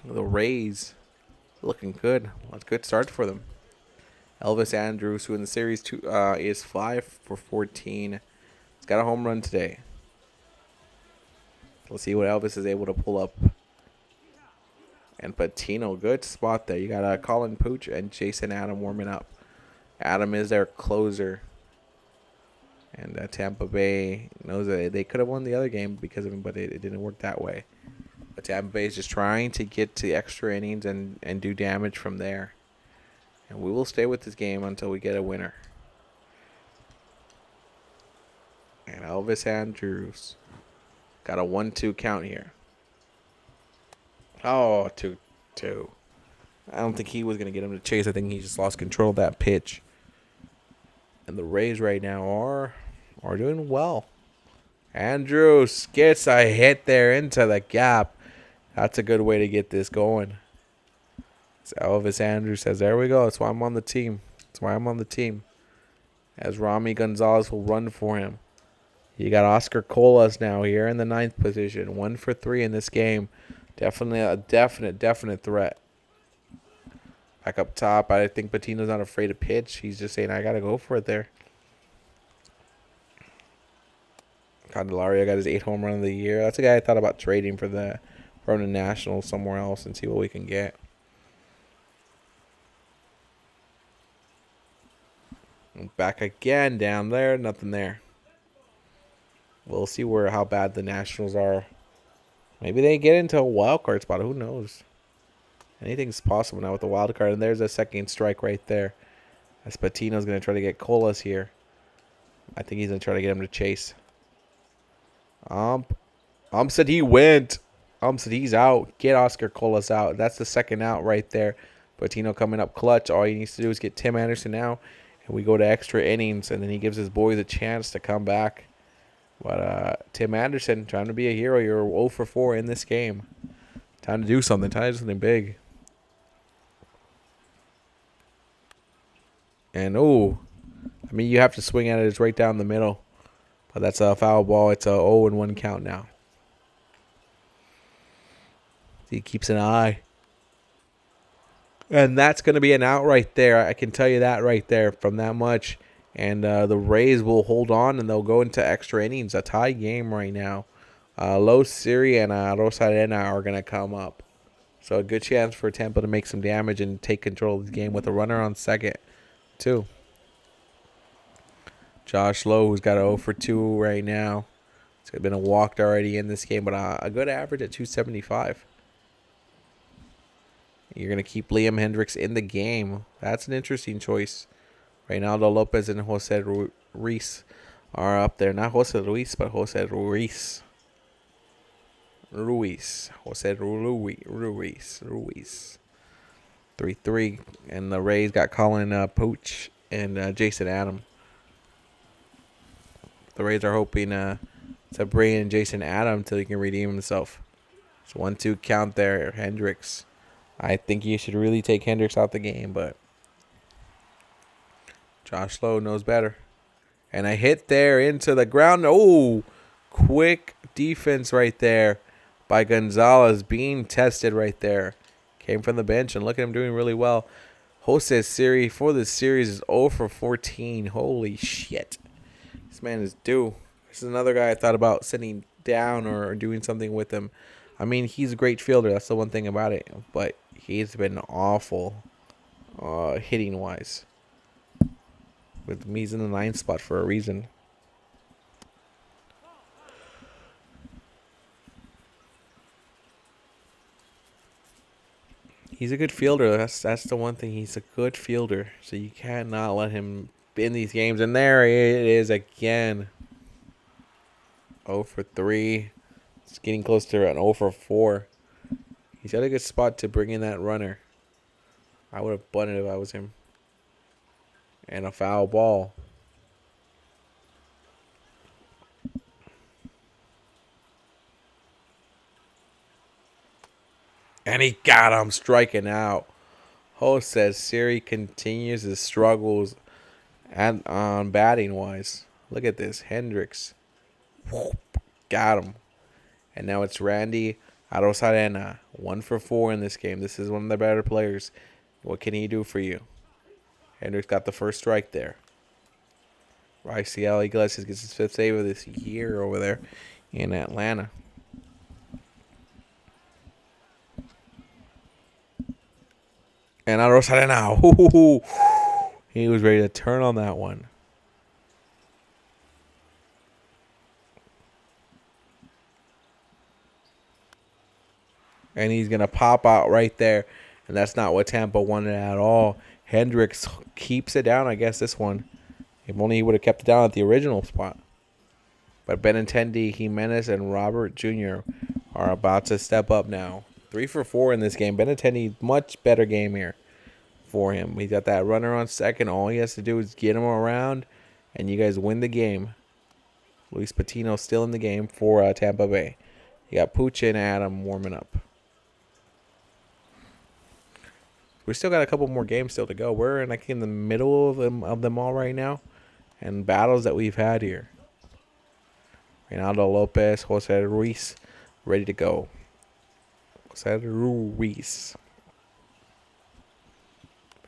The Rays looking good. Well, a good start for them. Elvis Andrus, who in the series is 5 for 14. He's got a home run today. We'll see what Elvis is able to pull up. And Patino, good spot there. You got Colin Pooch and Jason Adam warming up. Adam is their closer. And Tampa Bay knows that they could have won the other game because of him, but it didn't work that way. But Tampa Bay is just trying to get to extra innings and do damage from there. And we will stay with this game until we get a winner. And Elvis Andrus got a 1-2 count here. Oh, 2-2. I don't think he was going to get him to chase. I think he just lost control of that pitch. And the Rays right now are doing well. Andrus gets a hit there into the gap. That's a good way to get this going. So Elvis Andrus says, there we go. That's why I'm on the team. As Rami Gonzalez will run for him. You got Oscar Colas now here in the 9th position. 1 for 3 in this game. Definitely a definite threat. Back up top, I think Patino's not afraid to pitch. He's just saying, I got to go for it there. Candelario got his 8th home run of the year. That's a guy I thought about trading from the Nationals somewhere else and see what we can get. And back again down there. Nothing there. We'll see how bad the Nationals are. Maybe they get into a wild card spot. Who knows? Anything's possible now with the wild card. And there's a second strike right there. As Patino's going to try to get Colas here. I think he's going to try to get him to chase. Said he went. Said he's out. Get Oscar Colas out. That's the second out right there. Patino coming up clutch. All he needs to do is get Tim Anderson now. And we go to extra innings. And then he gives his boys a chance to come back. But Tim Anderson, trying to be a hero. You're 0 for 4 in this game. Time to do something. Time to do something big. And, you have to swing at it. It's right down the middle. But that's a foul ball. It's a 0-1 count now. He keeps an eye. And that's going to be an out right there. I can tell you that right there from that much. And the Rays will hold on, and they'll go into extra innings. A tie game right now. Los Siri and Rosarena are going to come up. So a good chance for Tampa to make some damage and take control of the game with a runner on second, too. Josh Lowe, who's got a 0 for 2 right now. It's been a walked already in this game, but a good average at 275. You're going to keep Liam Hendricks in the game. That's an interesting choice. Reynaldo Lopez and Jose Ruiz are up there. Not Jose Ruiz, but Jose Ruiz. Jose Ruiz. 3-3. And the Rays got Colin Pooch and Jason Adam. The Rays are hoping to bring in Jason Adam until he can redeem himself. It's 1-2 count there, Hendricks. I think you should really take Hendricks out the game, but Josh Lowe knows better. And a hit there into the ground. Oh, quick defense right there by Gonzalez, being tested right there. Came from the bench, and look at him doing really well. Jose Siri for this series is 0 for 14. Holy shit. This man is due. This is another guy I thought about sitting down or doing something with him. I mean, he's a great fielder. That's the one thing about it. But he's been awful hitting-wise. He's in the 9th spot for a reason. He's a good fielder. That's the one thing. He's a good fielder. So you cannot let him in these games. And there it is again. 0 for 3. It's getting close to an 0 for 4. He's got a good spot to bring in that runner. I would have bunted if I was him. And a foul ball. And he got him striking out. Ho says Siri continues his struggles on batting wise. Look at this. Hendricks. Got him. And now it's Randy Arozarena. 1 for 4 in this game. This is one of the better players. What can he do for you? Hendricks got the first strike there. Raisel Iglesias gets his 5th save of this year over there in Atlanta. And Arozarena. He was ready to turn on that one. And he's going to pop out right there. And that's not what Tampa wanted at all. Hendricks keeps it down, I guess, this one. If only he would have kept it down at the original spot. But Benintendi, Jimenez, and Robert Jr. are about to step up now. 3 for 4 in this game. Benintendi, much better game here for him. He's got that runner on second. All he has to do is get him around, and you guys win the game. Luis Patino still in the game for Tampa Bay. You got Pucha and Adam warming up. We still got a couple more games still to go. We're in the middle of them all right now, and battles that we've had here. Reynaldo Lopez, Jose Ruiz, ready to go. Jose Ruiz.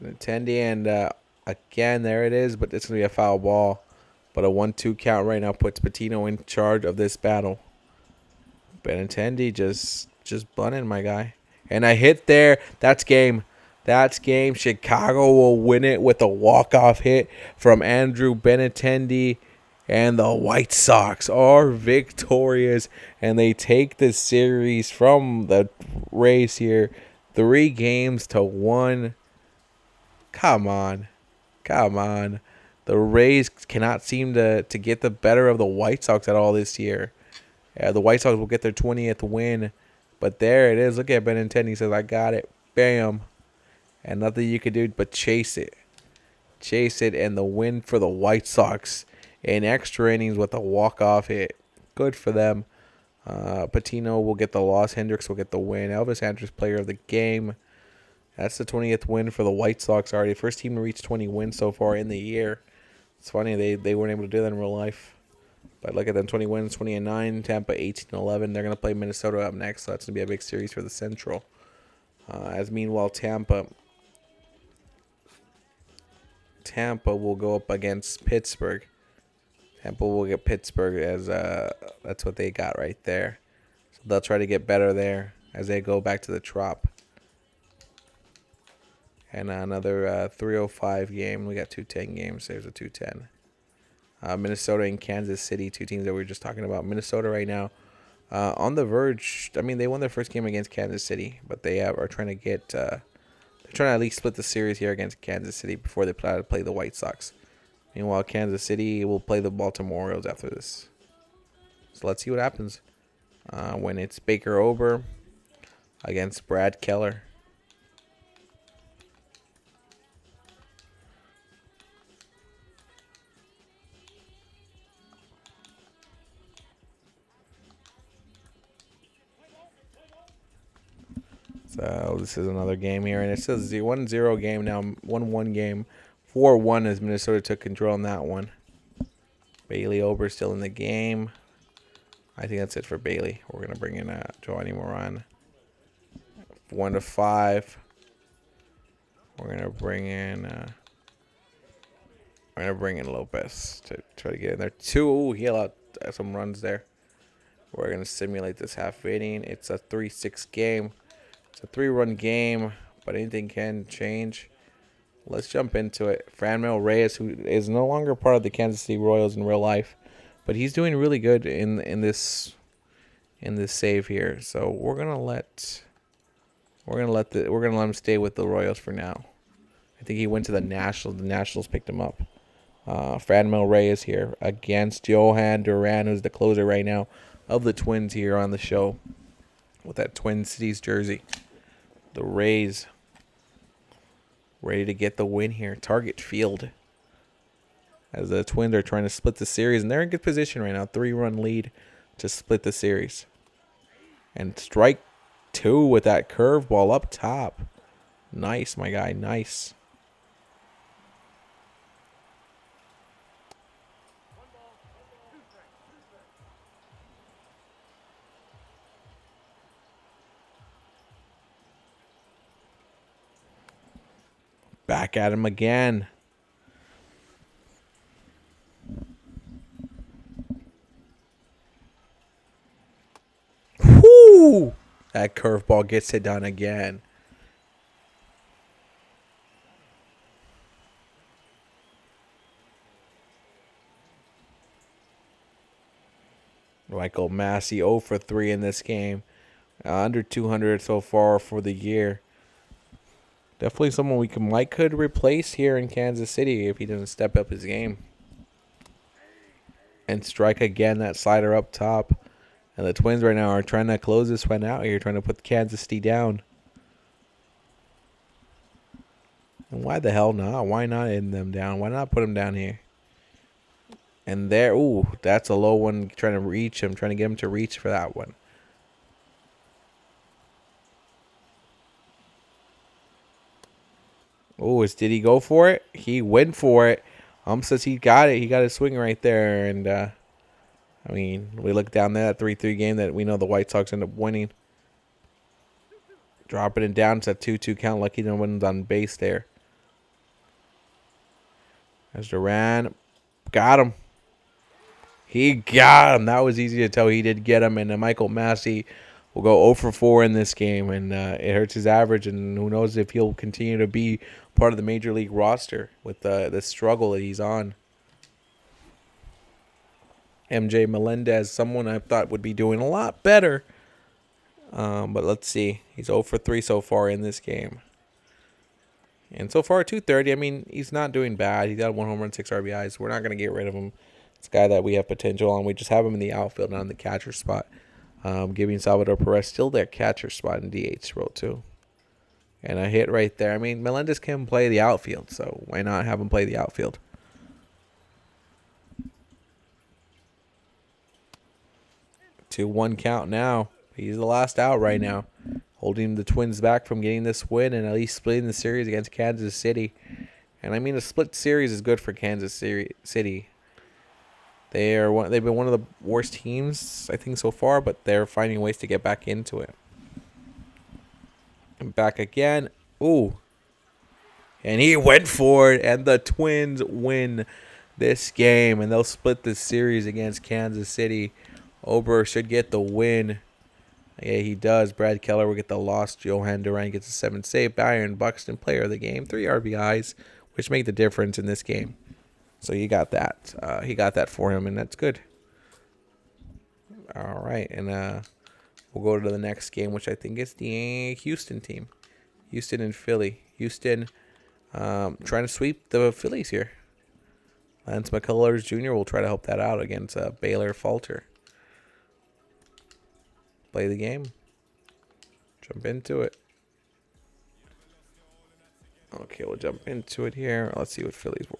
Benintendi, and again, there it is, but it's going to be a foul ball. But a 1-2 count right now puts Patino in charge of this battle. Benintendi just bunting, my guy. And I hit there. That's game. That's game. Chicago will win it with a walk-off hit from Andrew Benintendi. And the White Sox are victorious. And they take the series from the Rays here. 3-1. Come on. The Rays cannot seem to get the better of the White Sox at all this year. The White Sox will get their 20th win. But there it is. Look at Benintendi. He says, I got it. Bam. And nothing you can do but chase it. And the win for the White Sox in extra innings with a walk-off hit. Good for them. Patino will get the loss. Hendricks will get the win. Elvis Andrus, player of the game. That's the 20th win for the White Sox already. First team to reach 20 wins so far in the year. It's funny they weren't able to do that in real life. But look at them, 20 wins, 20-9. Tampa 18-11. They're going to play Minnesota up next, so that's going to be a big series for the Central. As meanwhile, Tampa will go up against Pittsburgh. Tampa will get Pittsburgh as that's what they got right there. So they'll try to get better there as they go back to the Trop. And another 305 game. We got 210 games. There's a 210. Minnesota and Kansas City, 2 teams that we were just talking about. Minnesota right now on the verge. I mean, they won their first game against Kansas City, but they are trying to get they're trying to at least split the series here against Kansas City before they plan to play the White Sox. Meanwhile, Kansas City will play the Baltimore Orioles after this. So let's see what happens when it's Baker Ober against Brad Keller. So this is another game here, and it says 1-0 game now, 1-1 game. 4-1 as Minnesota took control in that one. Bailey Ober still in the game. I think that's it for Bailey. We're gonna bring in Giovanni Moran. 1-5. We're gonna bring in Lopez to try to get in there. 2. Ooh, he allowed some runs there. We're gonna simulate this half inning. It's a 3-6 game. It's a 3-run game, but anything can change. Let's jump into it. Franmil Reyes, who is no longer part of the Kansas City Royals in real life, but he's doing really good in this save here. So we're gonna let him stay with the Royals for now. I think he went to the Nationals. The Nationals picked him up. Franmil Reyes here against Johan Duran, who's the closer right now of the Twins here on the show. with that Twin Cities jersey. The Rays ready to get the win here. Target Field. As the Twins are trying to split the series. And they're in good position right now. 3-run lead to split the series. And strike 2 with that curveball up top. Nice, my guy. Nice. Back at him again. Whoo! That curveball gets it done again. Michael Massey 0 for 3 in this game. Under 200 so far for the year. Definitely someone we could replace here in Kansas City if he doesn't step up his game. And strike again, that slider up top. And the Twins right now are trying to close this one out here, trying to put Kansas City down. And why the hell not? Why not end them down? Why not put them down here? And there, ooh, that's a low one, trying to reach him, trying to get him to reach for that one. Oh, did he go for it? He went for it. Says he got it. He got his swing right there. And, I mean, we look down there, that 3-3 game that we know the White Sox end up winning. Dropping it down to a 2-2 count. Lucky no one's on base there. As Duran got him. He got him. That was easy to tell. He did get him. And Michael Massey will go 0 for 4 in this game. And it hurts his average. And who knows if he'll continue to be part of the Major League roster with the struggle that he's on. MJ Melendez, someone I thought would be doing a lot better. But let's see. He's 0 for 3 so far in this game. And so far, 230. I mean, he's not doing bad. He's got 1 home run, 6 RBIs. We're not going to get rid of him. It's a guy that we have potential on. We just have him in the outfield, not in the catcher spot. Giving Salvador Perez still their catcher spot in DH role, too. And a hit right there. I mean, Melendez can play the outfield, so why not have him play the outfield? To 1 count now. He's the last out right now. Holding the Twins back from getting this win and at least splitting the series against Kansas City. And I mean, a split series is good for Kansas City. They've been one of the worst teams, I think, so far, but they're finding ways to get back into it. And back again. Ooh. And he went for it, and the Twins win this game, and they'll split the series against Kansas City. Ober should get the win. Yeah, he does. Brad Keller will get the loss. Johan Duran gets a 7 save. Byron Buxton, player of the game. 3 RBIs, which make the difference in this game. So you got that. He got that for him, and that's good. All right, and we'll go to the next game, which I think is the Houston team. Houston and Philly. Houston trying to sweep the Phillies here. Lance McCullers Jr. will try to help that out against Baylor Falter. Play the game. Jump into it. Okay, we'll jump into it here. Let's see what Phillies work.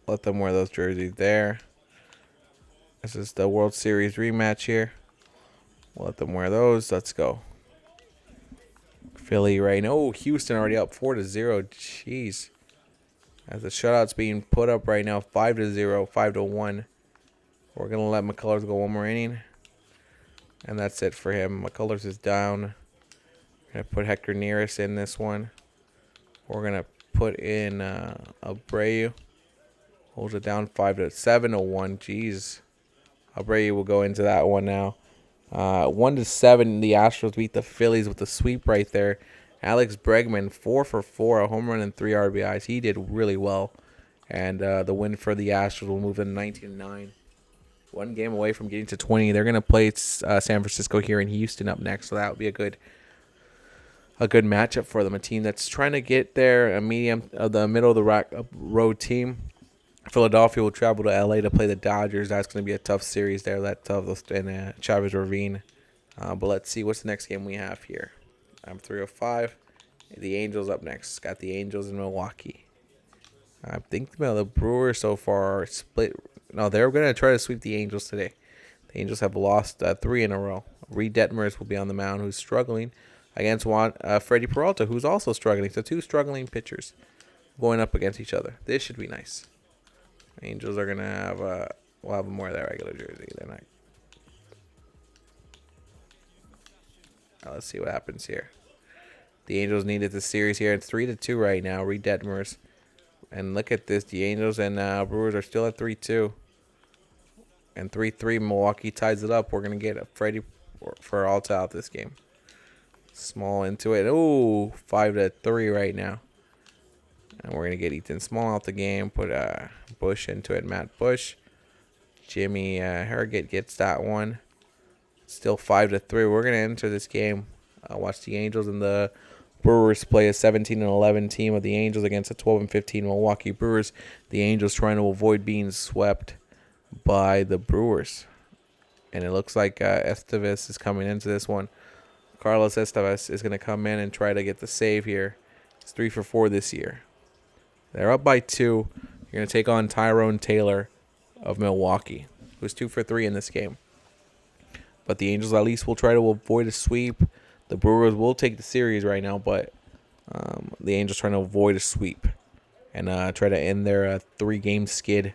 Let them wear those jerseys there. This is the World Series rematch here. We'll let them wear those. Let's go. Philly right now. Oh, Houston already up 4-0. Jeez. As the shutout's being put up right now, 5-0, 5-1. We're going to let McCullers go one more inning. And that's it for him. McCullers is down. We're going to put Hector Neris in this one. We're going to put in Abreu. Holds it down 7-1. Jeez. Abreu will go into that one now. 1-7. The Astros beat the Phillies with the sweep right there. Alex Bregman, 4 for 4, a home run and 3 RBIs. He did really well. And the win for the Astros will move them 19-9. 1 game away from getting to 20. They're going to play San Francisco here in Houston up next. So that would be a good matchup for them. A team that's trying to get there, the middle of the road team. Philadelphia will travel to LA to play the Dodgers. That's going to be a tough series there. That tough in Chavez Ravine. But let's see what's the next game we have here. I'm 305. The Angels up next. Got the Angels in Milwaukee. I think the Brewers so far are split. No, they're going to try to sweep the Angels today. The Angels have lost 3 in a row. Reed Detmers will be on the mound, who's struggling against Freddie Peralta, who's also struggling. So 2 struggling pitchers going up against each other. This should be nice. Angels are going to have we'll have them wear their regular jersey. They're not. Let's see what happens here. The Angels needed the series here. It's 3-2 right now. Reed Detmers. And look at this. The Angels and Brewers are still at 3-2. And 3-3. Milwaukee ties it up. We're going to get a Freddie Peralta out this game. Small into it. Ooh, 5-3 right now. And we're going to get Ethan Small out the game. Put Bush into it. Matt Bush. Jimmy Harrogate gets that one. Still 5-3. We're going to enter this game. Watch the Angels and the Brewers play a 17-11 team of the Angels against a 12-15 Milwaukee Brewers. The Angels trying to avoid being swept by the Brewers. And it looks like Estevez is coming into this one. Carlos Estevez is going to come in and try to get the save here. He's 3 for 4 this year. They're up by 2. You're going to take on Tyrone Taylor of Milwaukee, who's 2 for 3 in this game. But the Angels at least will try to avoid a sweep. The Brewers will take the series right now, but the Angels trying to avoid a sweep and try to end their 3-game skid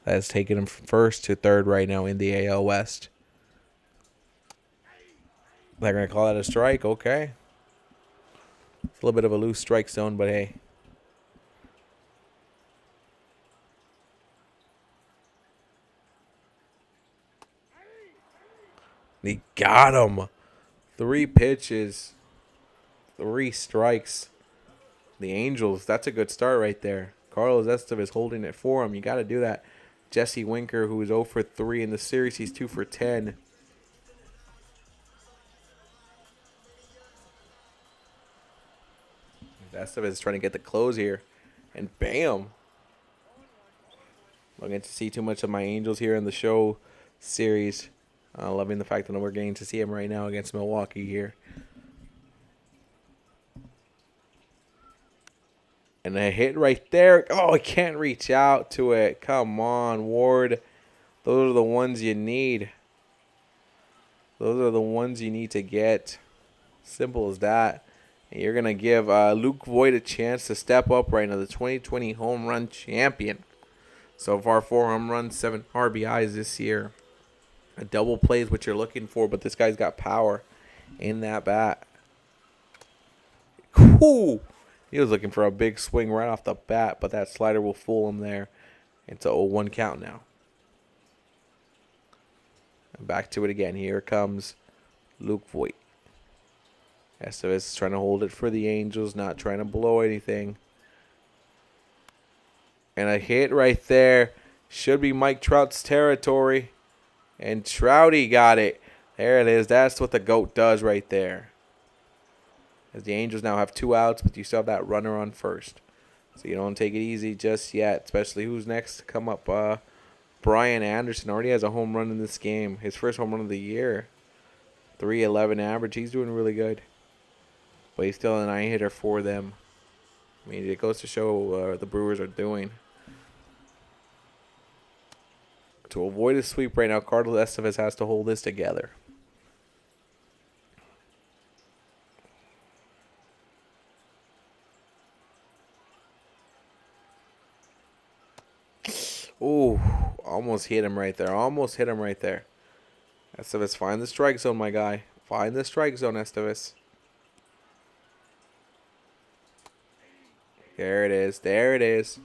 that has taken them from 1st to 3rd right now in the AL West. They're going to call that a strike. Okay. It's a little bit of a loose strike zone, but hey. He got him. 3 pitches. 3 strikes. The Angels, that's a good start right there. Carlos Estevez holding it for him. You got to do that. Jesse Winker, who is 0 for 3 in the series, he's 2 for 10. Estevez is trying to get the close here. And bam. Don't get to see too much of my Angels here in the show series. Loving the fact that we're getting to see him right now against Milwaukee here. And a hit right there. Oh, I can't reach out to it. Come on, Ward. Those are the ones you need. Those are the ones you need to get. Simple as that. And you're going to give Luke Voigt a chance to step up right now. The 2020 home run champion. So far, 4 home runs, 7 RBIs this year. A double play is what you're looking for, but this guy's got power in that bat. Cool. He was looking for a big swing right off the bat, but that slider will fool him there. It's a 0-1 count now. And back to it again. Here comes Luke Voigt. Estevez is trying to hold it for the Angels, not trying to blow anything. And a hit right there. Should be Mike Trout's territory. And Trouty got it. There it is. That's what the GOAT does right there. As the Angels now have 2 outs, but you still have that runner on first. So you don't take it easy just yet, especially who's next to come up. Brian Anderson already has a home run in this game. His first home run of the year. 3.11 average. He's doing really good. But he's still a 9-hitter for them. I mean, it goes to show what the Brewers are doing. To avoid a sweep right now, Carlos Estevez has to hold this together. Ooh, almost hit him right there. Almost hit him right there. Estevez, find the strike zone, my guy. Find the strike zone, Estevez. There it is. There it is.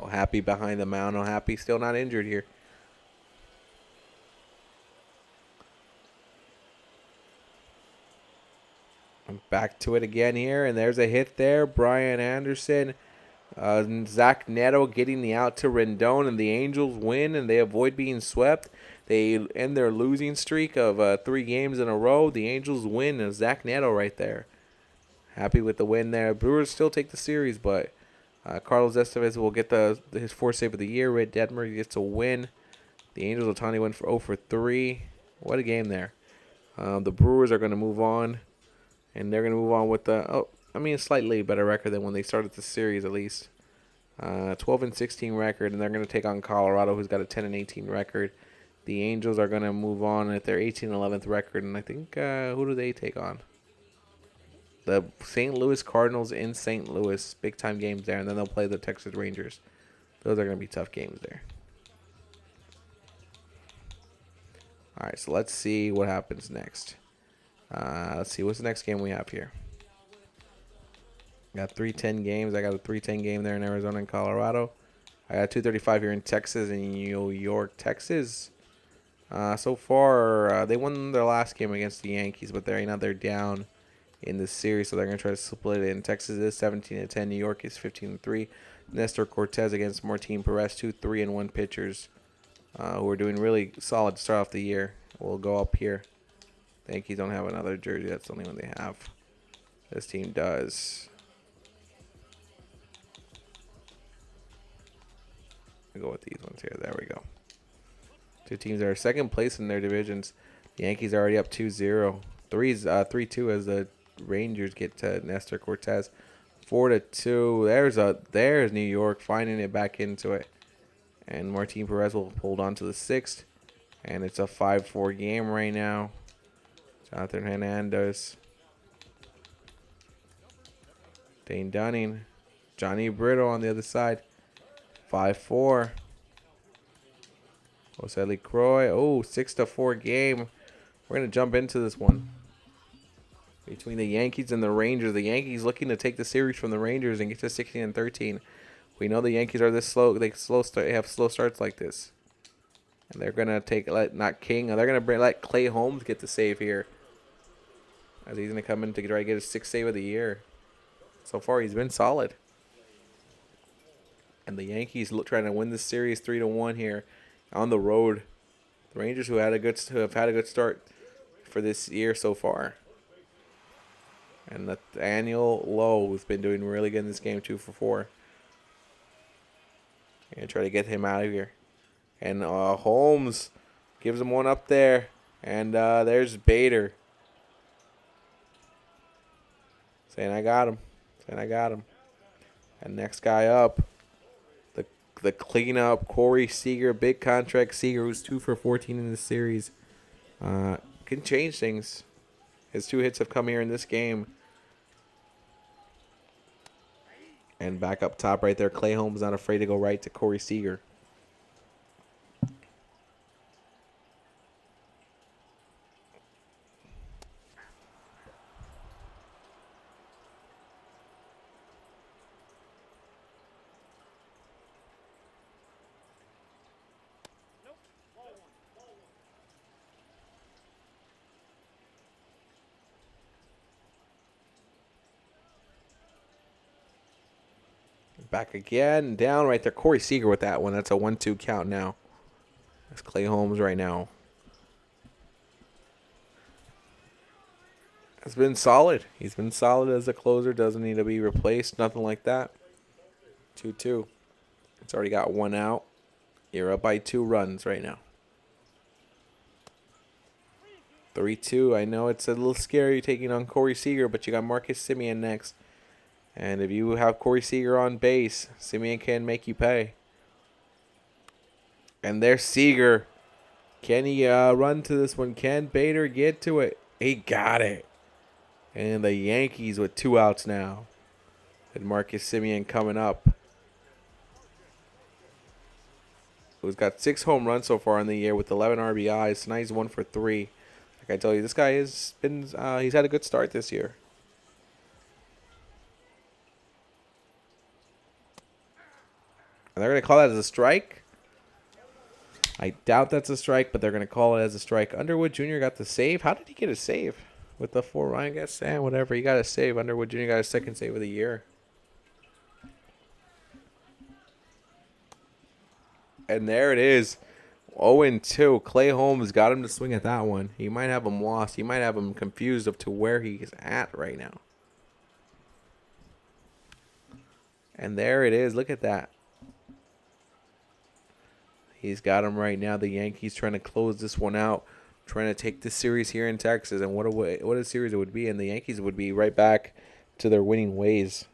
Oh, Happy behind the mound. Oh, Happy still not injured here. I'm back to it again here, and there's a hit there. Brian Anderson. Zach Neto getting the out to Rendon, and the Angels win, and they avoid being swept. They end their losing streak of 3 games in a row. The Angels win, and Zach Neto right there. Happy with the win there. Brewers still take the series, but Carlos Estevez will get his fourth save of the year. Red Detmer gets a win. The Angels, Otani went for 0 for 3. What a game there. The Brewers are going to move on, and they're going to move on with a slightly better record than when they started the series at least. 12 and 16 record, and they're going to take on Colorado, who's got a 10 and 18 record. The Angels are going to move on at their 18 and 11th record, and I think who do they take on? The St. Louis Cardinals in St. Louis, big time games there, and then they'll play the Texas Rangers. Those are going to be tough games there. All right, so let's see what happens next. Let's see, what's the next game we have here? Got 3:10 games. I got a 3:10 game there in Arizona and Colorado. I got 2:35 here in Texas and New York, Texas. So far, they won their last game against the Yankees, but they're down in the series, so they're going to try to split it. In Texas is 17-10. New York is 15-3. Nestor Cortez against Martin Perez, 2-3-1 pitchers who are doing really solid to start off the year. We'll go up here. The Yankees don't have another jersey. That's the only one they have. This team does. We'll go with these ones here. There we go. Two teams that are second place in their divisions. The Yankees are already up 2-0. 3-2 as the Rangers get to Nestor Cortez. 4-2. There's New York finding it back into it. And Martin Perez will hold on to the sixth. And it's a 5-4 game right now. Jonathan Hernandez. Dane Dunning. Johnny Brito on the other side. 5-4. Jose LeCroy. Oh, 6-4 game. We're going to jump into this one. Between the Yankees and the Rangers. The Yankees looking to take the series from the Rangers and get to 16-13. We know the Yankees are this slow. They have slow starts like this. And they're going to let Clay Holmes get the save here. As he's going to come in to try to get his sixth save of the year. So far, he's been solid. And the Yankees trying to win this series 3-1 here on the road. The Rangers who have had a good start for this year so far. And Nathaniel Lowe has been doing really good in this game, 2 for 4. Gonna try to get him out of here. And Holmes gives him one up there. And there's Bader. Saying I got him. And next guy up. The cleanup, Corey Seager, big contract. Seager, who's 2 for 14 in this series, can change things. His 2 hits have come here in this game. And back up top right there, Clay Holmes not afraid to go right to Corey Seager. Back again, down right there. Corey Seager with that one. That's a 1-2 count now. That's Clay Holmes right now. Has been solid. He's been solid as a closer. Doesn't need to be replaced. Nothing like that. 2-2. It's already got 1 out. You're up by 2 runs right now. 3-2. I know it's a little scary taking on Corey Seager, but you got Marcus Semien next. And if you have Corey Seager on base, Semien can make you pay. And there's Seager. Can he run to this one? Can Bader get to it? He got it. And the Yankees with 2 outs now. And Marcus Semien coming up. Who's got 6 home runs so far in the year with 11 RBIs. Tonight he's 1 for 3. Like I tell you, this guy he's had a good start this year. And they're going to call that as a strike. I doubt that's a strike, but they're going to call it as a strike. Underwood Jr. got the save. How did he get a save? With the 4 Ryan got whatever. He got a save. Underwood Jr. got his second save of the year. And there it is. 0-2. Clay Holmes got him to swing at that one. He might have him lost. He might have him confused up to where he's at right now. And there it is. Look at that. He's got him right now. The Yankees trying to close this one out, trying to take this series here in Texas. And what a series it would be. And the Yankees would be right back to their winning ways.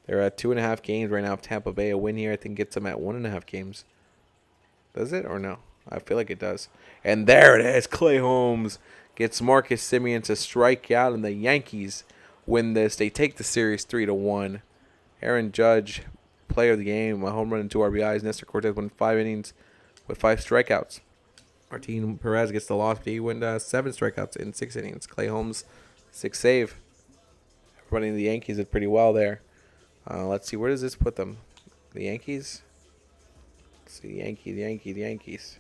They're at 2.5 games right now of Tampa Bay. A win here, I think, gets them at 1.5 games. Does it or no? I feel like it does. And there it is. Clay Holmes gets Marcus Semien to strike out, and the Yankees win this. They take the series 3-1. Aaron Judge, player of the game, a home run and 2 RBIs. Nestor Cortez won 5 innings with 5 strikeouts. Martin Perez gets the loss, but he won 7 strikeouts in 6 innings. Clay Holmes, 6 save. Everybody in the Yankees did pretty well there. Let's see, where does this put them? The Yankees? Let's see, Yankees.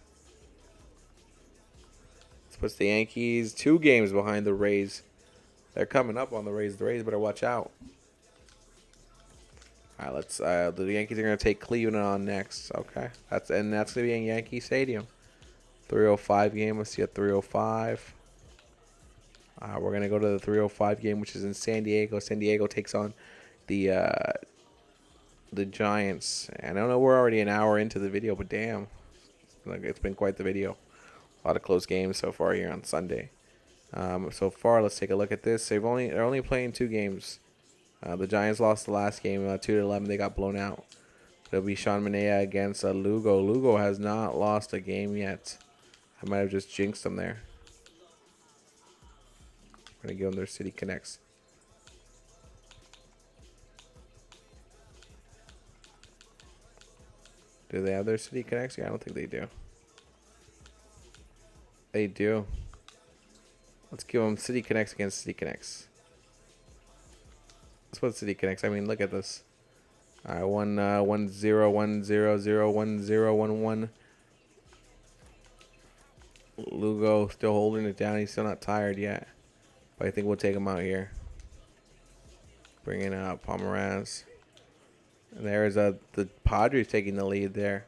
This puts the Yankees 2 games behind the Rays. They're coming up on the Rays. The Rays better watch out. All right, let's. The Yankees are gonna take Cleveland on next. Okay, that's gonna be in Yankee Stadium. 3:05 game. Let's see a 3:05. We're gonna go to the 3:05 game, which is in San Diego. San Diego takes on the Giants. And I don't know, we're already an hour into the video, but damn, it's been quite the video. A lot of close games so far here on Sunday. So far, let's take a look at this. They're only playing 2 games. The Giants lost the last game 2-11. They got blown out. It'll be Sean Manaea against Lugo. Lugo has not lost a game yet. I might have just jinxed them there. I'm going to give them their City Connects. Do they have their City Connects? Yeah, I don't think they do. They do. Let's give them City Connects against City Connects. That's what City Connects. I mean, look at this. All right, 1-0, 1-0, 0, 1-0, 1-1. Lugo still holding it down. He's still not tired yet. But I think we'll take him out here. Bringing out Pomeranz. And there's the Padres taking the lead there.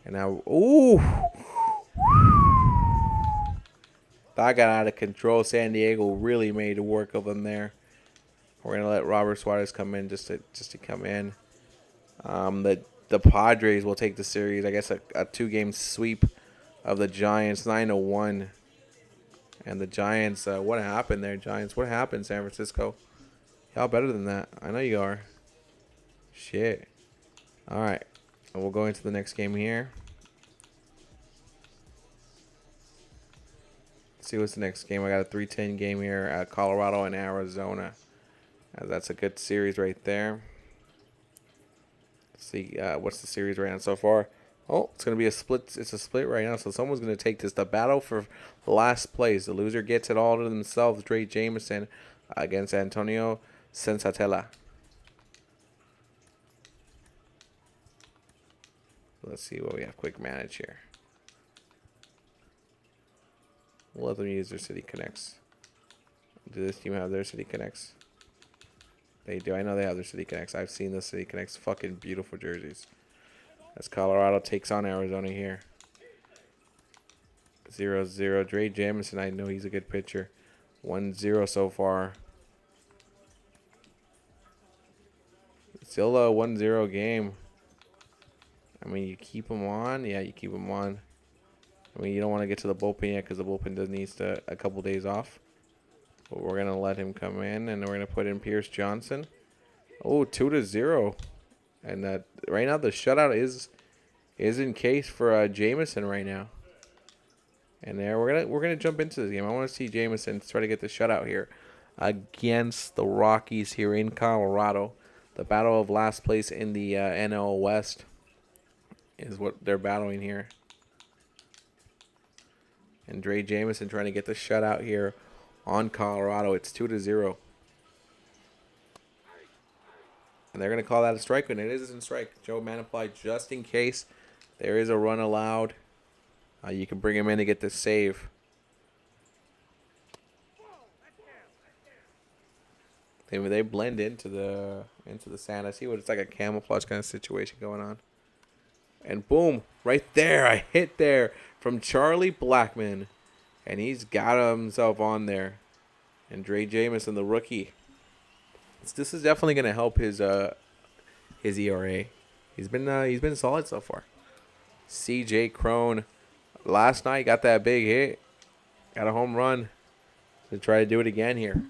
And now, ooh. That got out of control. San Diego really made work of them there. We're gonna let Robert Suarez come in just to come in. The Padres will take the series. I guess a 2-game sweep of the Giants, 9-1. And the Giants, what happened there, Giants? What happened, San Francisco? Y'all better than that. I know you are. Shit. All right, and we'll go into the next game here. Let's see what's the next game. I got a 3:10 game here at Colorado and Arizona. That's a good series right there. Let's see what's the series right now so far. Oh, it's going to be a split. It's a split right now, so someone's going to take this. The battle for last place. The loser gets it all to themselves. Drake Jameson against Antonio Sensatella. Let's see what we have. Quick manage here. We'll let them use their City Connects. Do this team have their City Connects? They do. I know they have their City Connects. I've seen the City Connects. Fucking beautiful jerseys. As Colorado takes on Arizona here. 0-0. Dre Jamison, I know he's a good pitcher. 1-0 so far. Still a 1-0 game. I mean, you keep him on. Yeah, you keep him on. I mean, you don't want to get to the bullpen yet because the bullpen does need a couple days off. But we're going to let him come in, and we're going to put in Pierce Johnson. Oh, 2-0. And right now the shutout is in case for Jameson right now. And there we're gonna jump into this game. I want to see Jameson try to get the shutout here against the Rockies here in Colorado. The battle of last place in the NL West is what they're battling here. And Dre Jameson trying to get the shutout here on Colorado. It's 2-0. And they're going to call that a strike, and it isn't a strike. Joe Manaply, just in case there is a run allowed, you can bring him in to get the save. They blend into the sand. I see what it's like, a camouflage kind of situation going on. And boom, right there, I hit there from Charlie Blackmon, and he's got himself on there. And Dre Jameson, the rookie. This is definitely going to help his his ERA. He's been solid so far. C.J. Crone last night got that big hit, got a home run. To try to do it again here.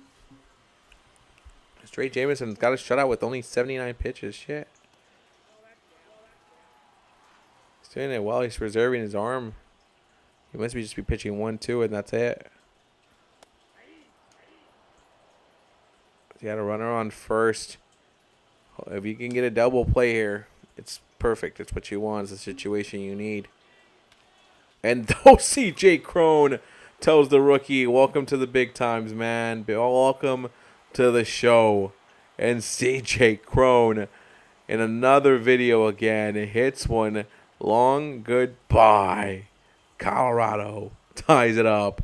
Trey Jameson's got a shutout with only 79 pitches. Shit. He's doing it well. He's preserving his arm. He must be just be pitching 1-2 and that's it. He had a runner on first. If you can get a double play here, it's perfect. It's what you want. It's the situation you need. And though C.J. Crone tells the rookie, welcome to the big times, man. Welcome to the show. And C.J. Crone in another video again hits one long goodbye. Colorado ties it up.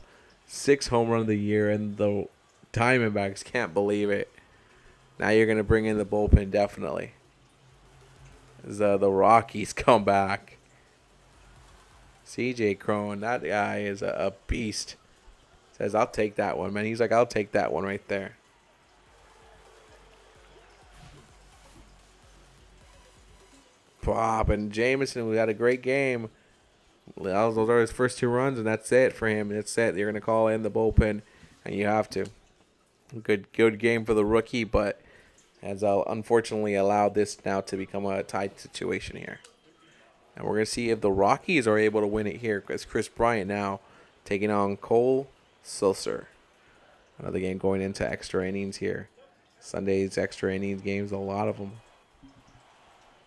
6th home run of the year, and the Diamondbacks can't believe it. Now you're going to bring in the bullpen definitely. As the Rockies come back. C.J. Crone, that guy is a beast. Says, I'll take that one, man. He's like, I'll take that one right there. Bob and Jameson, we had a great game. Those are his first 2 runs, and that's it for him. That's it. You're going to call in the bullpen, and you have to. Good game for the rookie, but has unfortunately allowed this now to become a tied situation here. And we're going to see if the Rockies are able to win it here, because Chris Bryant now taking on Cole Sulser. Another game going into extra innings here. Sunday's extra innings games, a lot of them.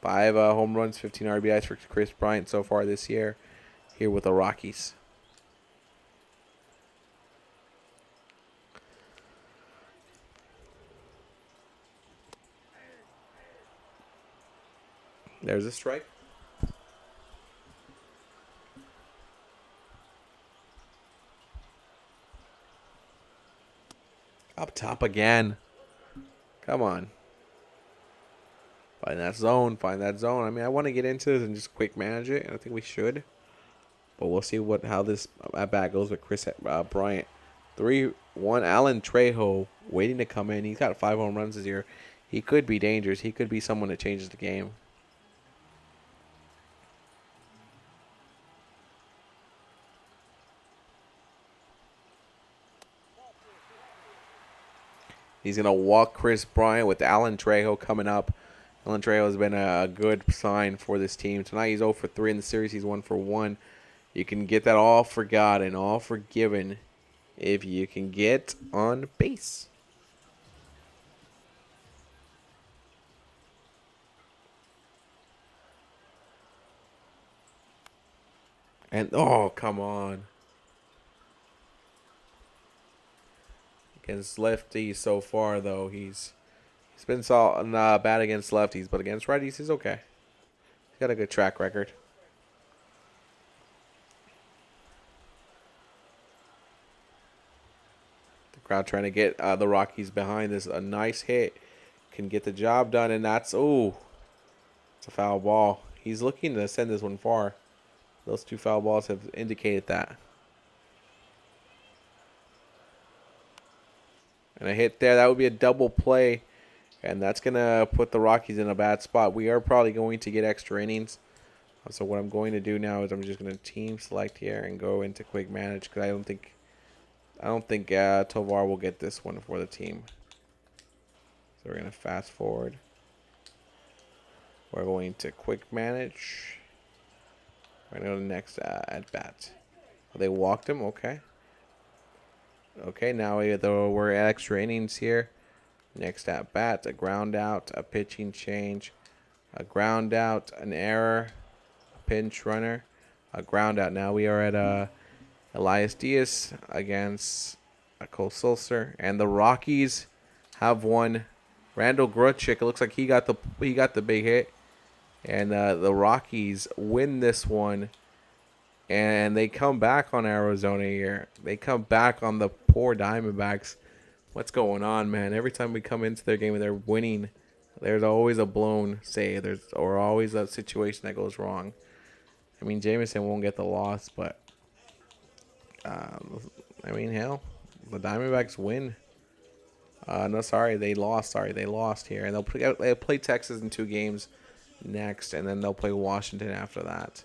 5 home runs, 15 RBIs for Chris Bryant so far this year here with the Rockies. There's a strike. Up top again. Come on. Find that zone. Find that zone. I mean, I want to get into this and just quick manage it, and I think we should. But we'll see how this at bat goes with Chris Bryant. 3-1. Alan Trejo waiting to come in. He's got 5 home runs this year. He could be dangerous. He could be someone that changes the game. He's going to walk Chris Bryant with Alan Trejo coming up. Alan Trejo has been a good sign for this team. Tonight he's 0 for 3 in the series. He's 1 for 1. You can get that all forgotten, all forgiven if you can get on base. And, oh, come on. Against lefties so far, though, he's been bad against lefties, but against righties, he's okay. He's got a good track record. The crowd trying to get the Rockies behind this. A nice hit can get the job done, and that's, it's a foul ball. He's looking to send this one far. Those 2 foul balls have indicated that. And a hit there. That would be a double play. And that's going to put the Rockies in a bad spot. We are probably going to get extra innings. So what I'm going to do now is I'm just going to team select here and go into quick manage. Because I don't think Tovar will get this one for the team. So we're going to fast forward. We're going to quick manage. We're going to go to the next at bat. Oh, they walked him? Okay. Okay, now we're at extra innings here. Next at bat, a ground out, a pitching change, a ground out, an error, a pinch runner, a ground out. Now we are at Elias Diaz against Cole Sulser, and the Rockies have won. Randall Grutchick, it looks like he got the big hit, and the Rockies win this one. And they come back on Arizona here. They come back on the poor Diamondbacks. What's going on, man? Every time we come into their game and they're winning, there's always a blown save. Or always a situation that goes wrong. I mean, Jameson won't get the loss, but I mean, hell, the Diamondbacks win. No, sorry, they lost. Sorry, they lost here, and they'll play Texas in 2 games next, and then they'll play Washington after that.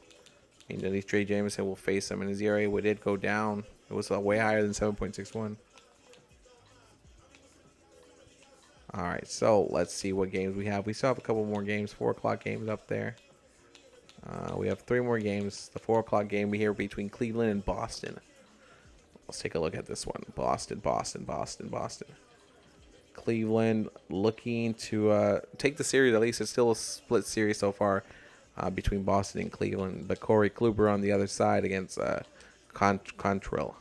And at least Trey Jameson will face them, and his ERA did go down. It was way higher than 7.61. All right, so let's see what games we have. We still have a couple more games, 4 o'clock games up there. We have 3 more games. The 4 o'clock game we here between Cleveland and Boston. Let's take a look at this one. Boston. Cleveland looking to take the series. At least it's still a split series so far between Boston and Cleveland. But Corey Kluber on the other side against Contrell.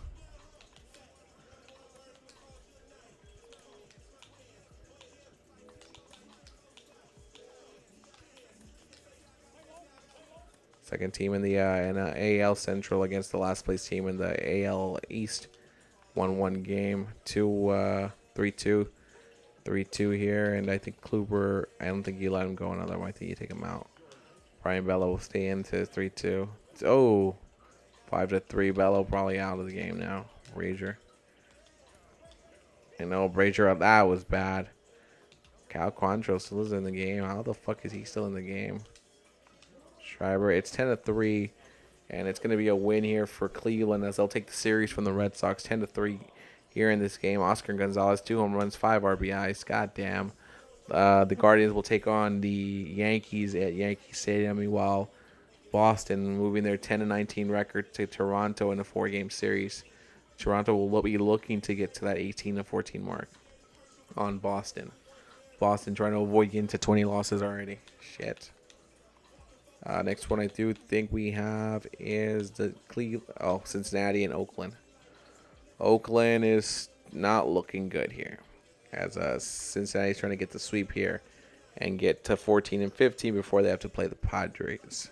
Second team in the AL Central against the last place team in the AL East. 1-1 game. 3-2. 3-2 here. And I think Kluber, I don't think you let him go another one. I think you take him out. Brian Bello will stay into 3-2. Oh, 5-3. Bello probably out of the game now. Brazier. And no, Brazier, that was bad. Cal Quantrill still is in the game. How the fuck is he still in the game? Schreiber, it's 10-3, and it's going to be a win here for Cleveland as they'll take the series from the Red Sox 10-3 here in this game. Oscar Gonzalez, 2 home runs, 5 RBIs. Goddamn. The Guardians will take on the Yankees at Yankee Stadium. Meanwhile, Boston moving their 10-19 record to Toronto in a 4-game series. Toronto will be looking to get to that 18-14 mark on Boston. Boston trying to avoid getting to 20 losses already. Shit. Next one I do think we have is the Cincinnati and Oakland. Oakland is not looking good here, as Cincinnati's trying to get the sweep here and get to 14-15 before they have to play the Padres.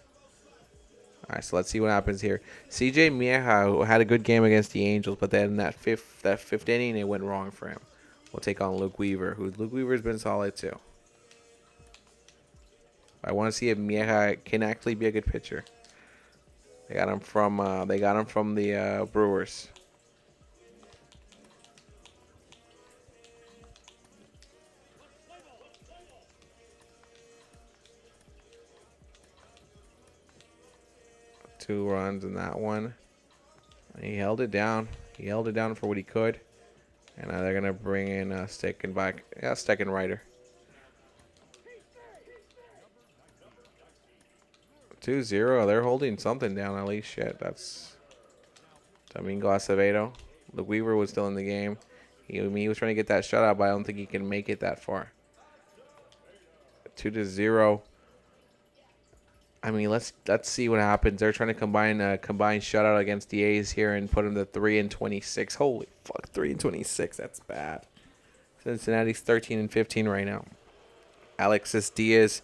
All right, so let's see what happens here. CJ Mieja had a good game against the Angels, but then that fifth inning it went wrong for him. We'll take on Luke Weaver, Luke Weaver's been solid too. I want to see if Mieja can actually be a good pitcher. They got him from the Brewers. Two runs in that one. He held it down. He held it down for what he could. And now they're gonna bring in Steckenrider. 2-0. They're holding something down at least. Shit, that's Domingo Acevedo. Luke Weaver was still in the game. He was trying to get that shutout, but I don't think he can make it that far. 2-0. I mean, let's see what happens. They're trying to combine shutout against the A's here and put them to 3-26. Holy fuck, 3-26. That's bad. Cincinnati's 13-15 right now. Alexis Diaz,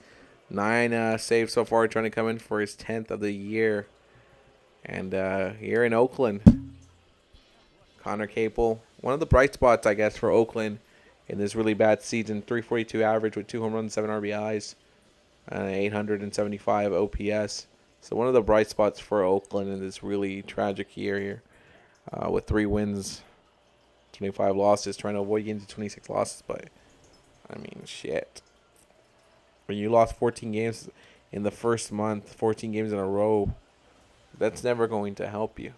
9 saves so far, trying to come in for his 10th of the year. And here in Oakland, Connor Capel, one of the bright spots, I guess, for Oakland in this really bad season. 342 average with 2 home runs, 7 RBIs, 875 OPS. So one of the bright spots for Oakland in this really tragic year here, with 3 wins, 25 losses, trying to avoid getting to 26 losses. But I mean, shit. When you lost 14 games in the first month, 14 games in a row, that's never going to help you.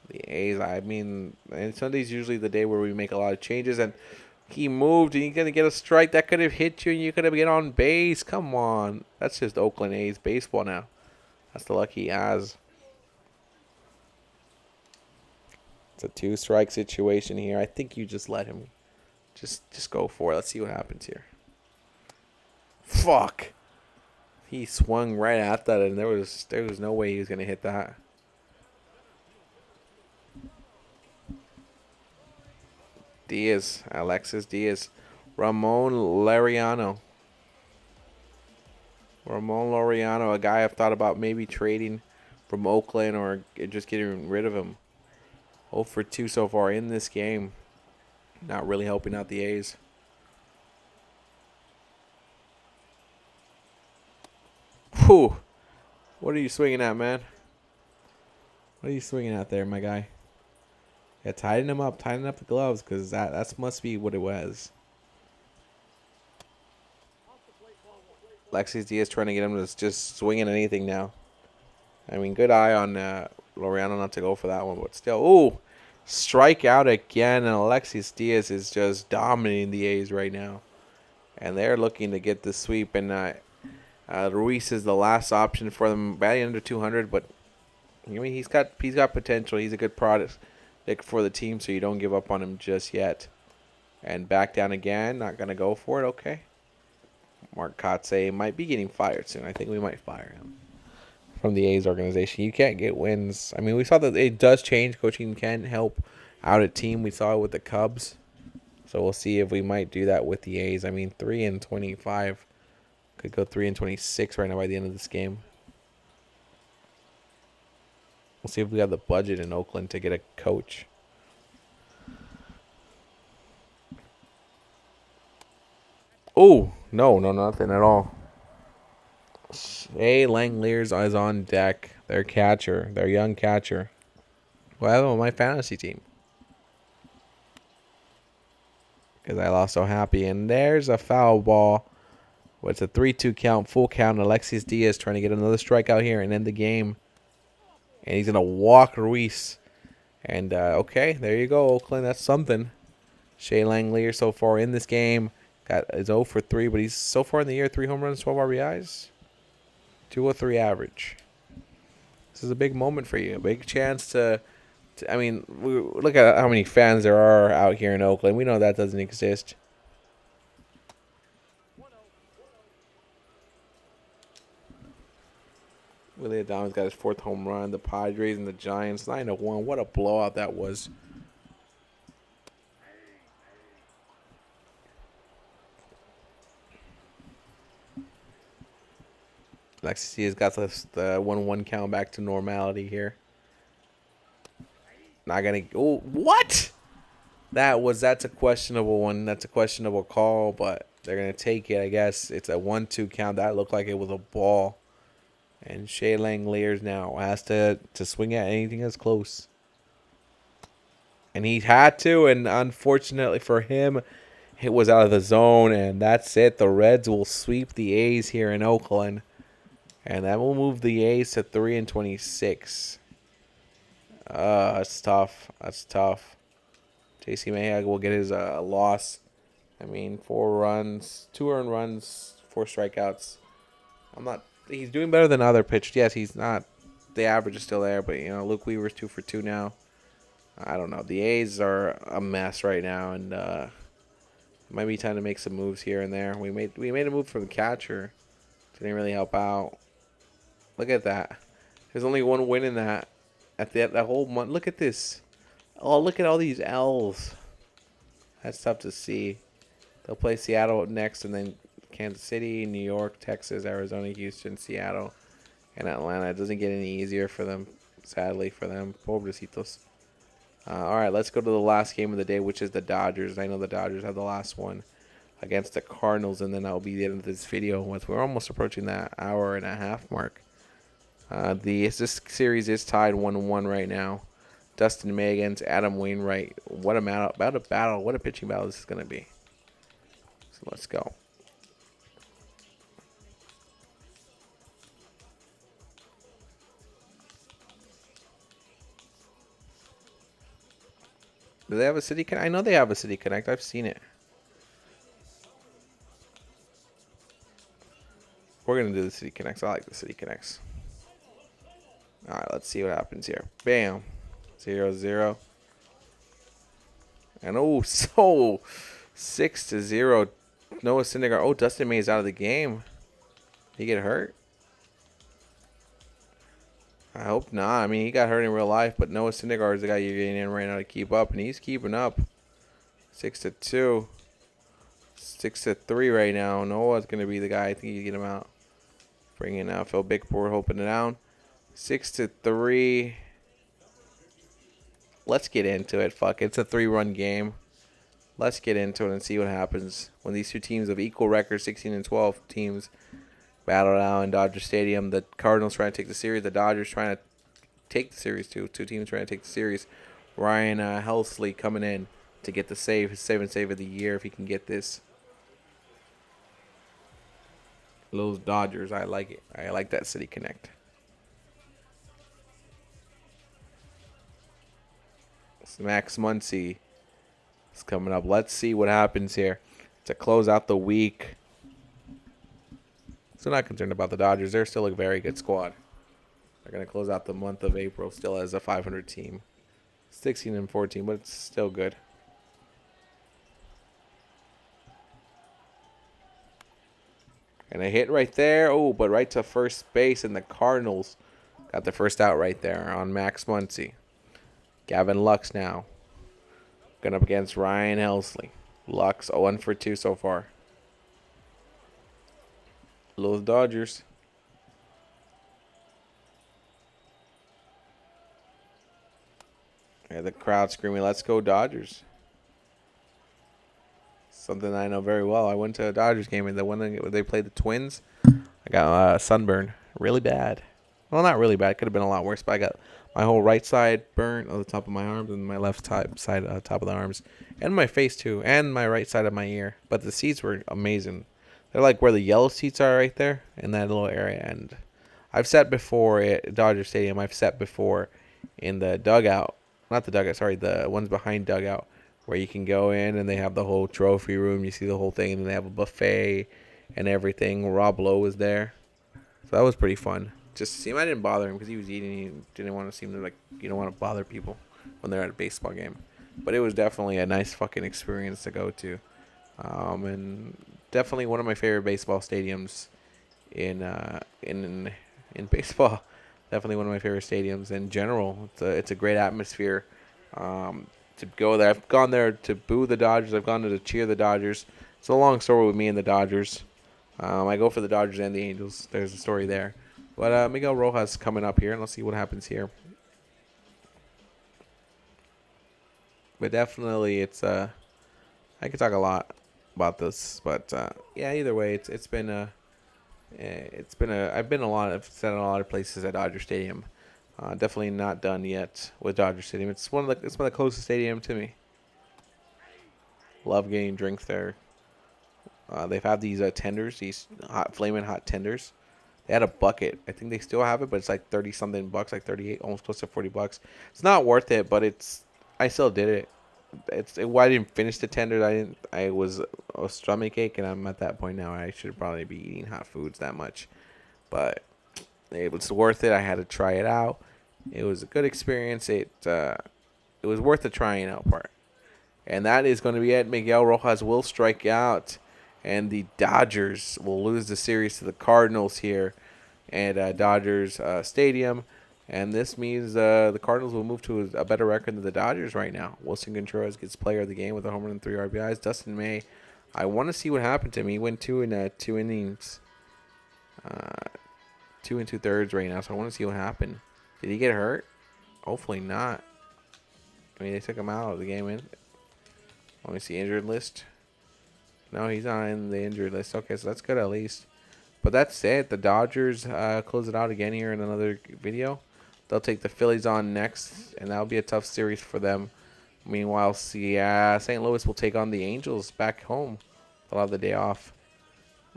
The A's, I mean, and Sunday's usually the day where we make a lot of changes, and he moved, and you're going to get a strike that could have hit you, and you could have get on base. Come on. That's just Oakland A's baseball now. That's the luck he has. It's a 2-strike situation here. I think you just let him. Just go for it. Let's see what happens here. Fuck. He swung right at that, and there was no way he was going to hit that. Diaz, Alexis Diaz, Ramon Laureano, a guy I've thought about maybe trading from Oakland or just getting rid of him. 0 for 2 so far in this game. Not really helping out the A's. Whew. What are you swinging at, man? What are you swinging at there, my guy? Yeah, tighten up the gloves, because that must be what it was. Alexis Diaz trying to get him to just swing at anything now. I mean, good eye on Laureano not to go for that one, but still. Ooh, strike out again, and Alexis Diaz is just dominating the A's right now. And they're looking to get the sweep, and Ruiz is the last option for them, batting under 200, but I mean he's got potential. He's a good product for the team, so you don't give up on him just yet. And back down again, not gonna go for it. Okay. Mark Kotze might be getting fired soon. I think we might fire him from the A's organization. You can't get wins. I mean, we saw that it does change. Coaching can help out a team. We saw it with the Cubs. So we'll see if we might do that with the A's. I mean, 3-25 could go 3-26 right now by the end of this game. We'll see if we have the budget in Oakland to get a coach. Oh, no, nothing at all. Shea Langeliers is on deck. Their catcher, their young catcher. Well, I have him on my fantasy team. Because I lost so happy. And there's a foul ball. Well, it's a 3-2 count, full count. Alexis Diaz trying to get another strikeout here and end the game. And he's going to walk Ruiz. And, okay, there you go, Oakland. That's something. Shea Langeliers so far in this game is 0 for 3, but he's so far in the year 3 home runs, 12 RBIs, 203 average. This is a big moment for you, a big chance to I mean, look at how many fans there are out here in Oakland. We know that doesn't exist. Willie Adames got his 4th home run. The Padres and the Giants 9-1. What a blowout that was. Lexi has got the 1-1 count back to normality here. Not gonna. Oh, what? That's a questionable one. That's a questionable call, but they're gonna take it. I guess it's a 1-2 count. That looked like it was a ball. And Shea Langeliers now has to swing at anything that's close. And he had to, and unfortunately for him, it was out of the zone, and that's it. The Reds will sweep the A's here in Oakland. And that will move the A's to 3-26. That's tough. That's tough. JC Mayhag will get his loss. I mean, 4 runs, 2 earned runs, 4 strikeouts. He's doing better than other pitchers. Yes, he's not. The average is still there, but Luke Weaver's 2 for 2 now. I don't know. The A's are a mess right now, and it might be time to make some moves here and there. We made a move from the catcher. Didn't really help out. Look at that. There's only 1 win in that. At that whole month. Look at this. Oh, look at all these L's. That's tough to see. They'll play Seattle next, and then Kansas City, New York, Texas, Arizona, Houston, Seattle, and Atlanta. It doesn't get any easier for them, sadly for them. Pobrecitos. All right, let's go to the last game of the day, which is the Dodgers. I know the Dodgers have the last one against the Cardinals, and then that'll be the end of this video. We're almost approaching that hour and a half mark. This series is tied 1-1 right now. Dustin May against Adam Wainwright. What a battle! What a pitching battle this is going to be. So let's go. Do they have a City Connect? I know they have a City Connect. I've seen it. We're going to do the City Connects. I like the City Connects. All right, let's see what happens here. Bam. 0-0. And so 6-0. Noah Syndergaard. Oh, Dustin May is out of the game. Did he get hurt? I hope not. I mean, he got hurt in real life, but Noah Syndergaard is the guy you're getting in right now to keep up, and he's keeping up. 6-2. 6-3 right now. Noah's going to be the guy. I think you get him out. Bringing out Phil Bickford, hoping it down. 6-3. Let's get into it. Fuck, it's a 3-run game. Let's get into it and see what happens when these two teams of equal records, 16-12 teams, battle out in Dodger Stadium. The Cardinals trying to take the series. The Dodgers trying to take the series too. Two teams trying to take the series. Ryan Helsley coming in to get the save, his save of the year if he can get this. Those Dodgers, I like it. I like that City Connect. So Max Muncy is coming up. Let's see what happens here to close out the week. So not concerned about the Dodgers. They're still a very good squad. They're going to close out the month of April still as a 500 team. 16-14, but it's still good. And a hit right there. Oh, but right to first base, and the Cardinals got the first out right there on Max Muncy. Gavin Lux now going up against Ryan Helsley. Lux 0-for-2 so far. Los Dodgers. Yeah, the crowd screaming, "Let's go Dodgers." Something I know very well. I went to a Dodgers game, and when they played the Twins, I got sunburn really bad. Well, not really bad. Could have been a lot worse, but I got my whole right side burnt on the top of my arms, and my left side top of the arms, and my face too, and my right side of my ear. But the seats were amazing. They're like where the yellow seats are right there in that little area. And I've sat before at Dodger Stadium. I've sat before in the dugout. Not the dugout, sorry, the ones behind dugout, where you can go in and they have the whole trophy room. You see the whole thing, and they have a buffet and everything. Rob Lowe was there. So that was pretty fun. Just to see him, I didn't bother him because he was eating. He didn't want to seem to, like, you don't want to bother people when they're at a baseball game. But it was definitely a nice fucking experience to go to. And definitely one of my favorite baseball stadiums in baseball. Definitely one of my favorite stadiums in general. It's a great atmosphere to go there. I've gone there to boo the Dodgers. I've gone there to cheer the Dodgers. It's a long story with me and the Dodgers. I go for the Dodgers and the Angels. There's a story there. But Miguel Rojas coming up here, and let's see what happens here. But definitely, I could talk a lot about this, but yeah, either way, I've said in a lot of places at Dodger Stadium. Definitely not done yet with Dodger Stadium. It's one of the closest stadium to me. Love getting drinks there. They've had these tenders, these flaming hot tenders. They had a bucket. I think they still have it, but it's like 30 something bucks, like 38, almost close to $40. It's not worth it, but I still did it. I didn't finish the tenders. I was a stomach ache, and I'm at that point now. I should probably be eating hot foods that much, but it was worth it. I had to try it out. It was a good experience. It was worth the trying out part, and that is going to be it. Miguel Rojas will strike out, and the Dodgers will lose the series to the Cardinals here at Dodgers Stadium. And this means the Cardinals will move to a better record than the Dodgers right now. Wilson Contreras gets player of the game with a home run and 3 RBIs. Dustin May, I want to see what happened to him. He went 2 innings, 2 2/3 right now. So I want to see what happened. Did he get hurt? Hopefully not. I mean, they took him out of the game. Let me see injured list. No, he's not in the injured list. Okay, so that's good at least. But that's it. The Dodgers close it out again here in another video. They'll take the Phillies on next, and that'll be a tough series for them. Meanwhile, St. Louis will take on the Angels back home. They'll have the day off.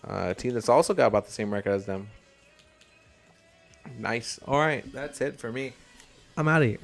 A team that's also got about the same record as them. Nice. All right, that's it for me. I'm out of here.